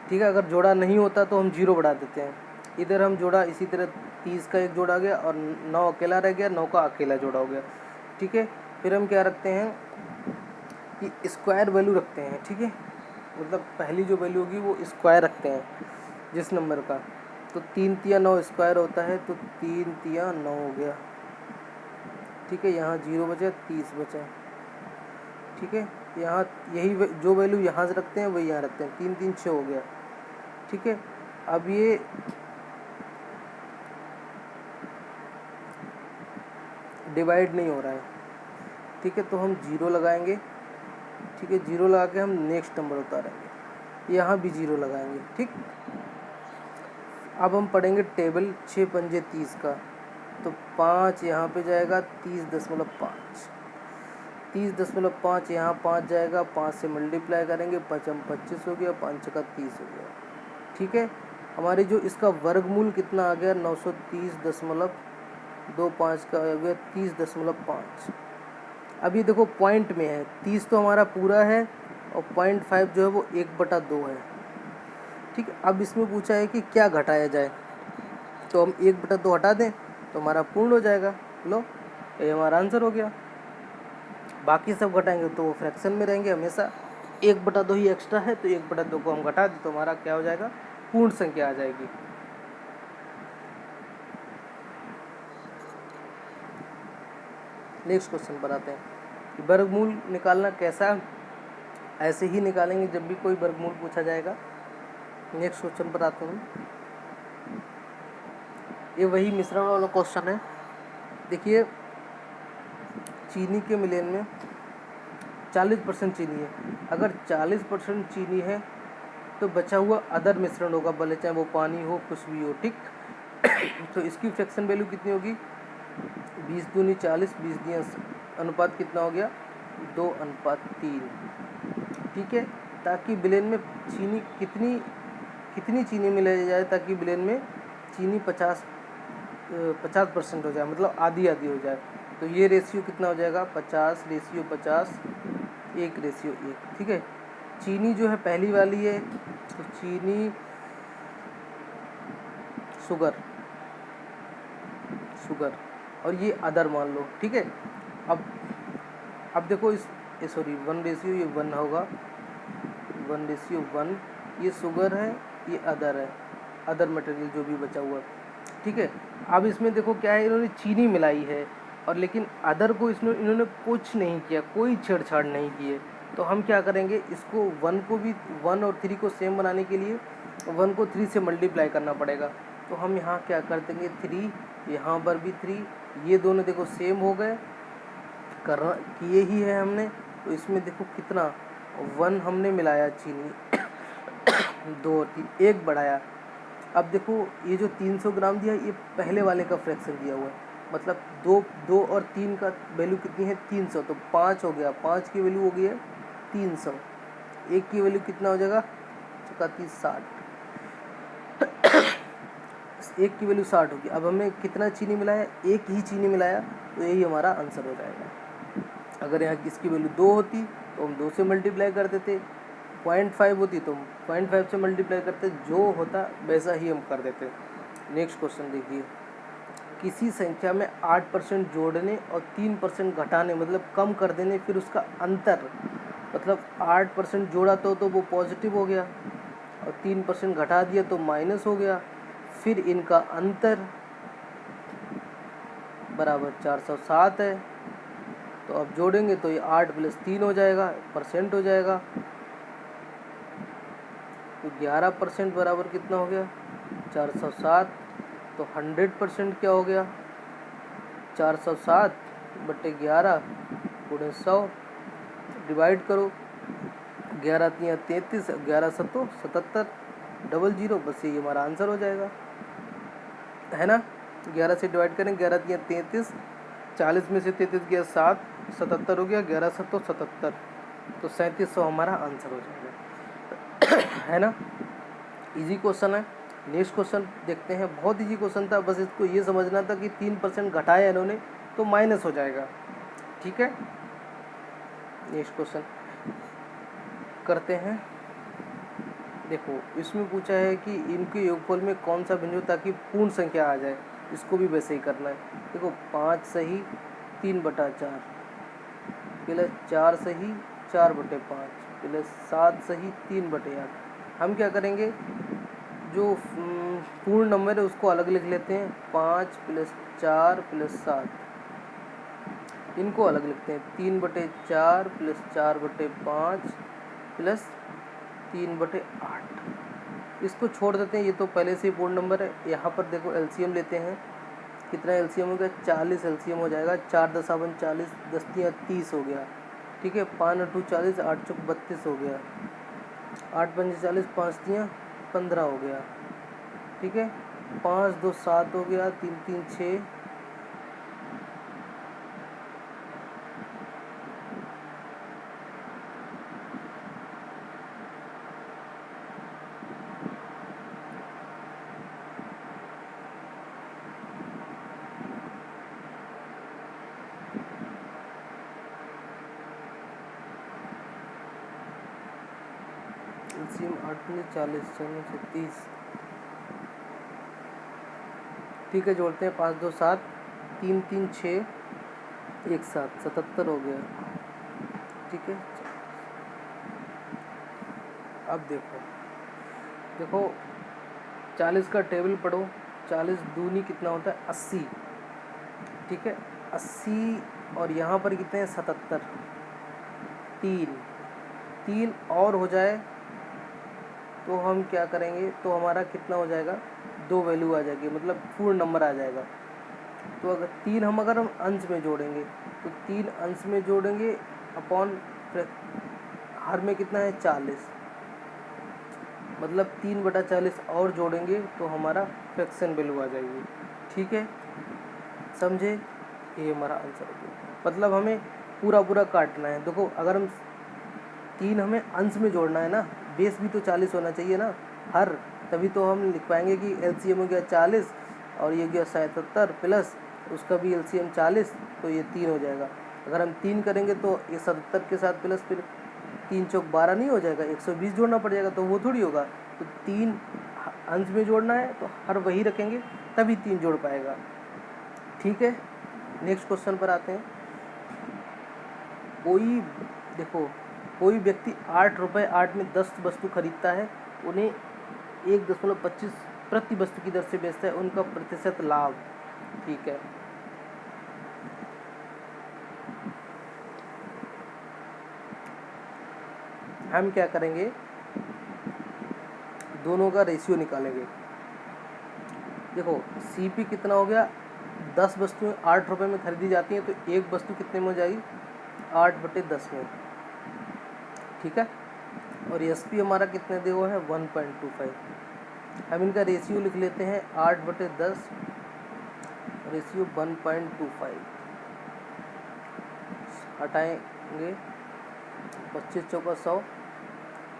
ठीक है। अगर जोड़ा नहीं होता तो हम 0 बढ़ा देते हैं। इधर हम जोड़ा इसी तरह 30 का एक जोड़ा गया और 9 अकेला रह गया, 9 का अकेला जोड़ा हो गया। ठीक है, फिर हम क्या रखते हैं कि स्क्वायर वैल्यू रखते हैं। ठीक है, मतलब पहली जो वैल्यू होगी वो स्क्वायर रखते हैं जिस नंबर का। तो 3 तिया 9 स्क्वायर होता है, तो 3 तिया 9 हो गया। ठीक है, यहाँ 0 बचा, 30 बचा। ठीक है, यहाँ यही जो वैल्यू यहाँ से रखते हैं वही यहाँ रखते हैं, 3 3 6 हो गया। ठीक है, अब ये डिवाइड नहीं हो रहा है। ठीक है, तो हम 0 लगाएंगे। ठीक है, 0 लगा के हम नेक्स्ट नंबर उतारेंगे, यहाँ भी 0 लगाएंगे। ठीक, अब हम पढ़ेंगे टेबल 6 पंजे 30 का। तो 5 यहाँ पे जाएगा 30.5, 30.5 यहाँ 5 जाएगा, 5 से मल्टीप्लाई करेंगे, 5 25 हो गया, 5 का 30 हो गया। ठीक है, हमारी जो इसका वर्गमूल कितना आ गया 930.25 का आ गया 30.5। अब ये देखो पॉइंट में है, 30 तो हमारा पूरा है और 0.5 जो है वो 1/2 है। ठीक है, अब इसमें पूछा है कि क्या घटाया जाए, तो हम 1/2 हटा दें तो हमारा पूर्ण हो जाएगा। लो, ये हमारा आंसर हो गया। बाकी सब घटाएंगे तो वो फ्रैक्शन में रहेंगे हमेशा। 1/2 ही एक्स्ट्रा है, तो 1/2 को हम घटा दें तो हमारा क्या हो जाएगा, पूर्ण संख्या आ जाएगी। नेक्स्ट क्वेश्चन पर आते हैं। वर्गमूल निकालना कैसा, ऐसे ही निकालेंगे जब भी कोई वर्गमूल पूछा जाएगा। नेक्स्ट क्वेश्चन पर आते हैं। ये वही मिश्रण वाला क्वेश्चन है। देखिए, चीनी के मिलेन में 40% चीनी है। अगर 40% चीनी है तो बचा हुआ अदर मिश्रण होगा, भले चाहे वो पानी हो, कुछ भी हो। ठीक, तो इसकी फ्रैक्शन वैल्यू कितनी होगी, 20 दूनी 40, 20 दिया अनुपात कितना हो गया, 2:3। ठीक है, ताकि ब्लेंड में चीनी कितनी चीनी मिलाई जाए, ताकि ब्लेंड में चीनी 50% हो जाए, मतलब आधी आधी हो जाए। तो ये रेशियो कितना हो जाएगा, 50:50, 1:1। ठीक है, चीनी जो है पहली वाली है, तो चीनी शुगर और ये अदर मान लो। ठीक है, अब देखो सॉरी 1:, ये 1 होगा, 1:1। ये शुगर है, ये अदर है, अदर मटेरियल जो भी बचा हुआ। ठीक है, अब इसमें देखो क्या है, इन्होंने चीनी मिलाई है और लेकिन अदर को इन्होंने कुछ नहीं किया, कोई छेड़छाड़ नहीं की है। तो हम क्या करेंगे, इसको 1 को भी 1 और 3 को सेम बनाने के लिए 1 को 3 से मल्टीप्लाई करना पड़ेगा। तो हम यहाँ क्या कर देंगे, 3, यहाँ पर भी 3, ये दोनों देखो सेम हो गए, किए ही है हमने। तो इसमें देखो कितना 1 हमने मिलाया चीनी 2 और 3, 1 बढ़ाया। अब देखो ये जो 300 ग्राम दिया, ये पहले वाले का फ्रैक्शन दिया हुआ है, मतलब 2 और 3 का वैल्यू कितनी है, 300। तो 5 हो गया, 5 की वैल्यू हो गई है 300, 1 की वैल्यू कितना हो जाएगा, 60। 1 की वैल्यू 60 होगी। अब हमने कितना चीनी मिलाया, 1 ही चीनी मिलाया, तो यही हमारा आंसर हो जाएगा। अगर यहाँ इसकी वैल्यू 2 होती तो हम 2 से मल्टीप्लाई कर देते, 0.5 होती तो हम 0.5 से मल्टीप्लाई करते, जो होता वैसा ही हम कर देते। नेक्स्ट क्वेश्चन देखिए, किसी संख्या में 8% जोड़ने और 3% घटाने, मतलब कम कर देने, फिर उसका अंतर, मतलब 8% जोड़ा तो वो पॉजिटिव हो गया और 3% घटा दिया तो माइनस हो गया, फिर इनका अंतर बराबर 407 है। तो अब जोड़ेंगे तो ये 8 + 3 हो जाएगा, परसेंट हो जाएगा। तो 11% बराबर कितना हो गया, 407। तो 100% क्या हो गया, 407/11 × 100, डिवाइड करो, 11 × 3 = 33, 11 × 7 = 77, 00, बस ये हमारा आंसर हो जाएगा, है ना। 11 से डिवाइड करें, 11 × 3 = 33, 40 में से 33 गया 7, 77 हो गया, 11 × 7 = 77, तो 3700 हमारा आंसर हो जाएगा, है ना। इजी क्वेश्चन है। नेक्स्ट क्वेश्चन देखते हैं, बहुत इजी क्वेश्चन था, बस इसको ये समझना था कि 3% घटाया इन्होंने तो माइनस हो जाएगा। ठीक है, नेक्स्ट क्वेश्चन करते हैं। देखो इसमें पूछा है कि इनके योगफल में कौन सा बिंदु ताकि पूर्ण संख्या आ जाए। इसको भी वैसे ही करना है। देखो 5 सही 3/4 प्लस 4 सही 4/5 प्लस 7 सही 3/8। हम क्या करेंगे, जो पूर्ण नंबर है उसको अलग लिख लेते हैं। 5 प्लस 4 प्लस 7, इनको अलग लिखते हैं। 3/4 प्लस 4/5 प्लस 3/8। इसको छोड़ देते हैं, ये तो पहले से ही पूर्ण नंबर है। यहाँ पर देखो एलसीएम लेते हैं। कितना एलसीएम हो गया, 40 एलसीएम हो जाएगा। 4 दसावन 40, 10 तियाँ 30 हो गया। ठीक है, 5 अट्ठू 40, 8 चौक 32 हो गया। 8 पंजे 40, 5 तियाँ 15 हो गया। ठीक है, 5 2 7 हो गया, 3 3 6, एलसीएम 8 पंजे 40, 4 30। ठीक है, जोड़ते हैं। 5 2 7, 3 3 6, 1 7, 77 हो गया। ठीक है, अब देखो देखो 40 का टेबल पढ़ो। 40 दूनी कितना होता है, 80। ठीक है, 80 और यहाँ पर कितने हैं, 77। 3 और हो जाए तो हम क्या करेंगे, तो हमारा कितना हो जाएगा, 2 वैल्यू आ जाएगी, मतलब पूर्ण नंबर आ जाएगा। तो अगर 3 अगर हम अंश में जोड़ेंगे तो 3 अंश में जोड़ेंगे अपॉन हर में कितना है, 40, मतलब 3/40 और जोड़ेंगे तो हमारा फ्रैक्शन वैल्यू आ जाएगी। ठीक है, समझे, ये हमारा आंसर हो गया। मतलब हमें पूरा पूरा काटना है। देखो अगर हम 3 हमें अंश में जोड़ना है ना, बेस भी तो 40 होना चाहिए ना हर, तभी तो हम लिख पाएंगे कि एलसीएम हो गया 40 और ये गया 77 प्लस उसका भी एलसीएम 40, तो ये 3 हो जाएगा। अगर हम 3 करेंगे तो ये 77 के साथ प्लस फिर 3 चौक 12 नहीं हो जाएगा, 120 जोड़ना पड़ जाएगा, तो वो थोड़ी होगा। तो 3 अंश में जोड़ना है तो हर वही रखेंगे तभी 3 जोड़ पाएगा। ठीक है, नेक्स्ट क्वेश्चन पर आते हैं। कोई व्यक्ति 8 रुपये 8 में 10 वस्तु खरीदता है, उन्हें 1.25 प्रति वस्तु की दर से बेचता है, उनका प्रतिशत लाभ। ठीक है, हम क्या करेंगे, दोनों का रेशियो निकालेंगे। देखो सीपी कितना हो गया, 10 वस्तुएं 8 रुपये में खरीदी जाती हैं, तो एक वस्तु कितने में हो जाएगी, 8/10 में। ठीक है, और एसपी हमारा कितने दे हुआ है, 1.25। हम इनका रेशियो लिख लेते हैं, 8/10 रेशियो 1.25। हटाएंगे, 25 चौका 100,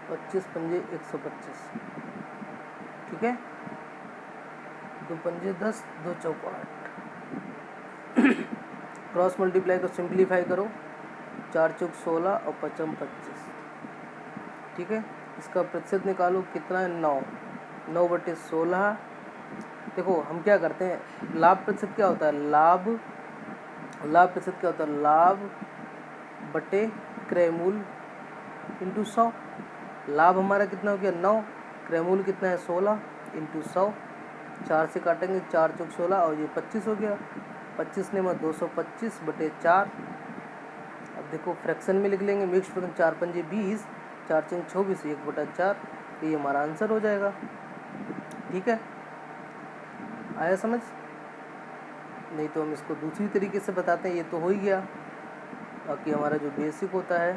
25 पंजे 125। ठीक है, 2 पंजे 10, 2 चौका 8। क्रॉस मल्टीप्लाई को सिंप्लीफाई करो, 4 चौक 16 और 55 25। ठीक है, इसका प्रतिशत निकालो, कितना है, 9। 9/16। देखो हम क्या करते हैं, लाभ प्रतिशत क्या होता है, लाभ प्रतिशत क्या होता है, लाभ बटे क्रय मूल्य इंटू 100। लाभ हमारा कितना हो गया, 9, क्रय मूल्य कितना है, 16 इंटू 100। 4 से काटेंगे, 4 चौक 16 और ये 25 हो गया। 25 ने 225/4। अब देखो फ्रैक्शन में लिख लेंगे, मिक्स फ्रैक्शन, 4 पंजे 20, 4 चौक 24, 1/4। तो ये हमारा आंसर हो जाएगा। ठीक है, आया समझ, नहीं तो हम इसको दूसरी तरीके से बताते हैं। ये तो हो ही गया, बाकी हमारा जो बेसिक होता है,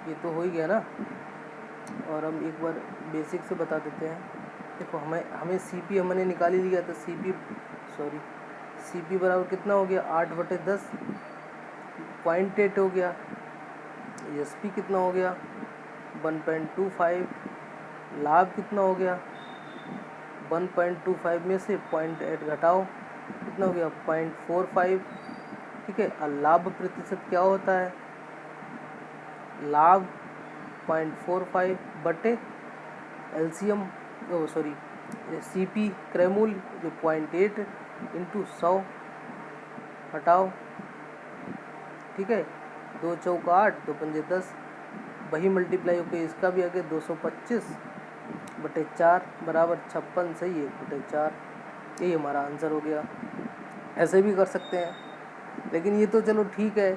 ये तो हो ही गया ना। और हम एक बार बेसिक से बता देते हैं। देखो हमें सीपी हमने निकाल ही लिया था। सीपी बराबर कितना हो गया, 8/10, 0.8 हो गया। एसपी कितना हो गया, 1.25। लाभ कितना हो गया, 1.25 में से 0.8 घटाओ, कितना हो गया, 0.45। ठीक है, और लाभ प्रतिशत क्या होता है, log 0.45 बटे एलसीएम सीपी क्रैमूल जो 0.8 इंटू 100 हटाओ, ठीक है, 2 चौका 8, 2 पंजे 10, वही मल्टीप्लाई होकर इसका भी आगे 225 बटे 4 बराबर 56 सही 1 बटे 4, यही हमारा आंसर हो गया। ऐसे भी कर सकते हैं, लेकिन ये तो चलो ठीक है,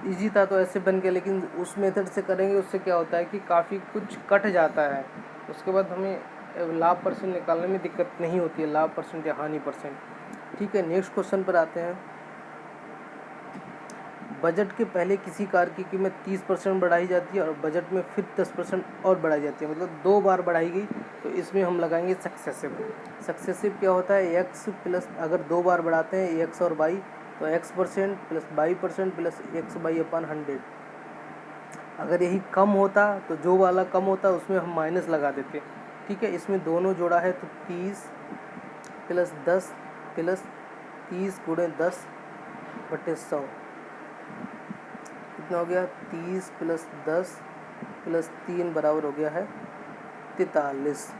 इजी था तो ऐसे बन गया, लेकिन उस मेथड से करेंगे उससे क्या होता है कि काफ़ी कुछ कट जाता है, उसके बाद हमें लाभ परसेंट निकालने में दिक्कत नहीं होती है, लाभ परसेंट या हानि परसेंट। ठीक है, नेक्स्ट क्वेश्चन पर आते हैं। बजट के पहले किसी कार की कीमत 30% बढ़ाई जाती है और बजट में फिर 10% और बढ़ाई जाती है, मतलब 2 बार बढ़ाई गई, तो इसमें हम लगाएंगे सक्सेसिव। सक्सेसिव क्या होता है, एक्स प्लस, अगर 2 बार बढ़ाते हैं एक्स और वाई, तो x% plus y% plus X Y अपन 100। अगर यही कम होता तो जो वाला कम होता उसमें हम माइनस लगा देते। ठीक है, इसमें दोनों जोड़ा है तो 30 प्लस 10 प्लस 30 गुणे 10 बटे 100 कितना हो गया, 30 प्लस 10 प्लस 3 बराबर हो गया है 43।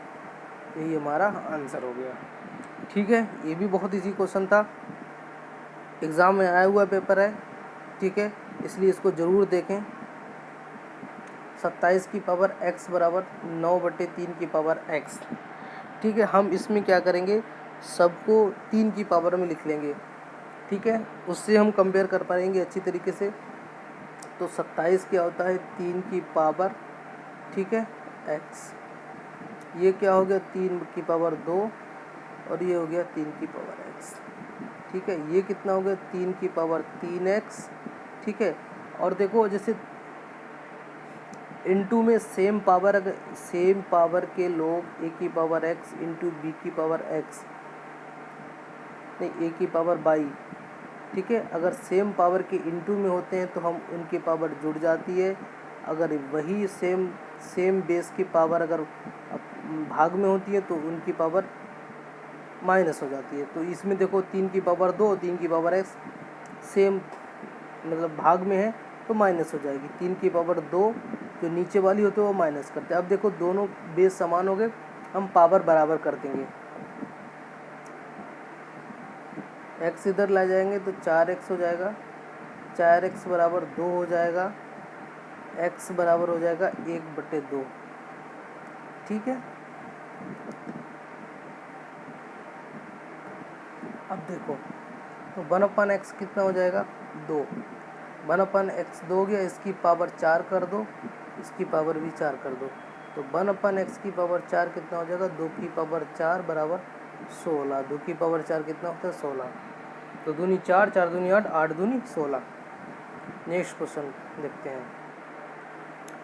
यही हमारा आंसर हो गया। ठीक है, ये भी बहुत इजी क्वेश्चन था, एग्ज़ाम में आया हुआ पेपर है, ठीक है, इसलिए इसको ज़रूर देखें। 27 की पावर x बराबर 9 बटे 3 की पावर x। ठीक है, हम इसमें क्या करेंगे, सबको 3 की पावर में लिख लेंगे, ठीक है, उससे हम कंपेयर कर पाएंगे अच्छी तरीके से। तो 27 क्या होता है 3 की पावर, ठीक है, x, ये क्या हो गया 3 की पावर 2 और ये हो गया 3 की पावर x। ठीक है, ये कितना हो गया 3 की पावर 3x। ठीक है, और देखो जैसे इनटू में सेम पावर, अगर सेम पावर के लोग a की पावर x इंटू बी की पावर x, नहीं a की पावर y, ठीक है, अगर सेम पावर के इनटू में होते हैं तो हम उनकी पावर जुड़ जाती है, अगर वही सेम बेस की पावर अगर भाग में होती है तो उनकी पावर माइनस हो जाती है। तो इसमें देखो 3 की पावर 2, 3 की पावर x सेम मतलब भाग में है तो माइनस हो जाएगी, 3 की पावर 2 जो नीचे वाली होती है वो माइनस करते हैं। अब देखो दोनों बेस समान हो गए, हम पावर बराबर कर देंगे, x इधर ला जाएंगे तो 4x हो जाएगा, 4x बराबर 2 हो जाएगा, x बराबर हो जाएगा 1 बटे 2। ठीक है, अब देखो तो 1/x कितना हो जाएगा 2, 1/x 2 हो गया, इसकी पावर 4 कर दो, इसकी पावर भी 4 कर दो, तो 1/x की पावर 4 कितना हो जाएगा 2 की पावर 4 बराबर 16, 2 की पावर 4 कितना होता है 16, तो दूनी 4, 4 दूनी 8, 8 दूनी 16। नेक्स्ट क्वेश्चन देखते हैं।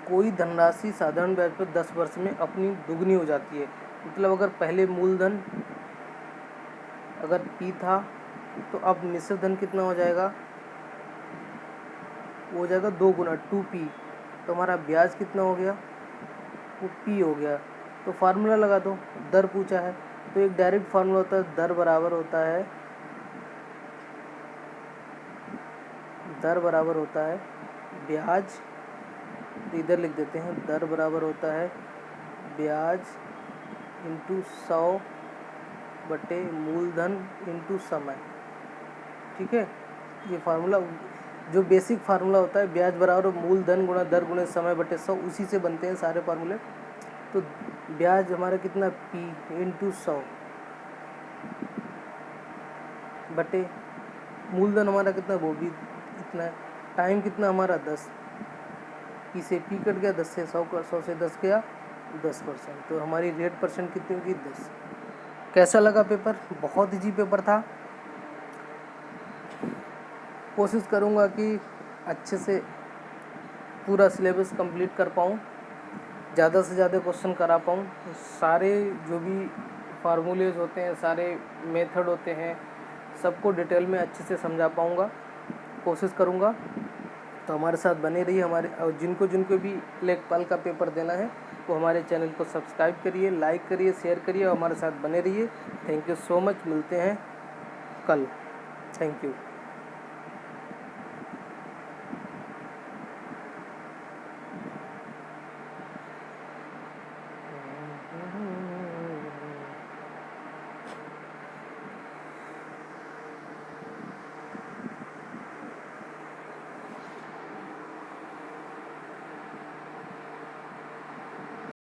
कोई धनराशि साधारण ब्याज पर 10 वर्ष में अपनी दुगनी हो जाती है, मतलब अगर पहले मूलधन अगर P था तो अब निश्चित धन कितना हो जाएगा, वो हो जाएगा 2 गुना 2P, तो हमारा ब्याज कितना हो गया वो P हो गया। तो फार्मूला लगा दो, दर पूछा है तो एक डायरेक्ट फार्मूला होता है, दर बराबर होता है ब्याज, तो इधर लिख देते हैं, दर बराबर होता है ब्याज इंटू 100 बटे मूलधन इंटू समय। ठीक है, ये फार्मूला जो बेसिक फार्मूला होता है, ब्याज बराबर मूलधन गुणा दर गुणे समय बटे 100, उसी से बनते हैं सारे फार्मूले। तो ब्याज हमारा कितना P इंटू 100 बटे मूलधन हमारा कितना, वो भी इतना है, टाइम कितना हमारा 10, P से P कट गया, 10 से 100 का, 100 से 10 गया 10%, तो हमारी रेट परसेंट कितनी होगी 10। कैसा लगा पेपर, बहुत इजी पेपर था, कोशिश करूँगा कि अच्छे से पूरा सिलेबस कंप्लीट कर पाऊँ, ज़्यादा से ज़्यादा क्वेश्चन करा पाऊँ, सारे जो भी फार्मूलेज होते हैं, सारे मेथड होते हैं, सबको डिटेल में अच्छे से समझा पाऊँगा, कोशिश करूँगा। तो हमारे साथ बने रहिए, हमारे और जिनको भी लेखपाल का पेपर देना है वो हमारे चैनल को सब्सक्राइब करिए, लाइक करिए, शेयर करिए और हमारे साथ बने रहिए। थैंक यू सो मच, मिलते हैं कल, थैंक यू।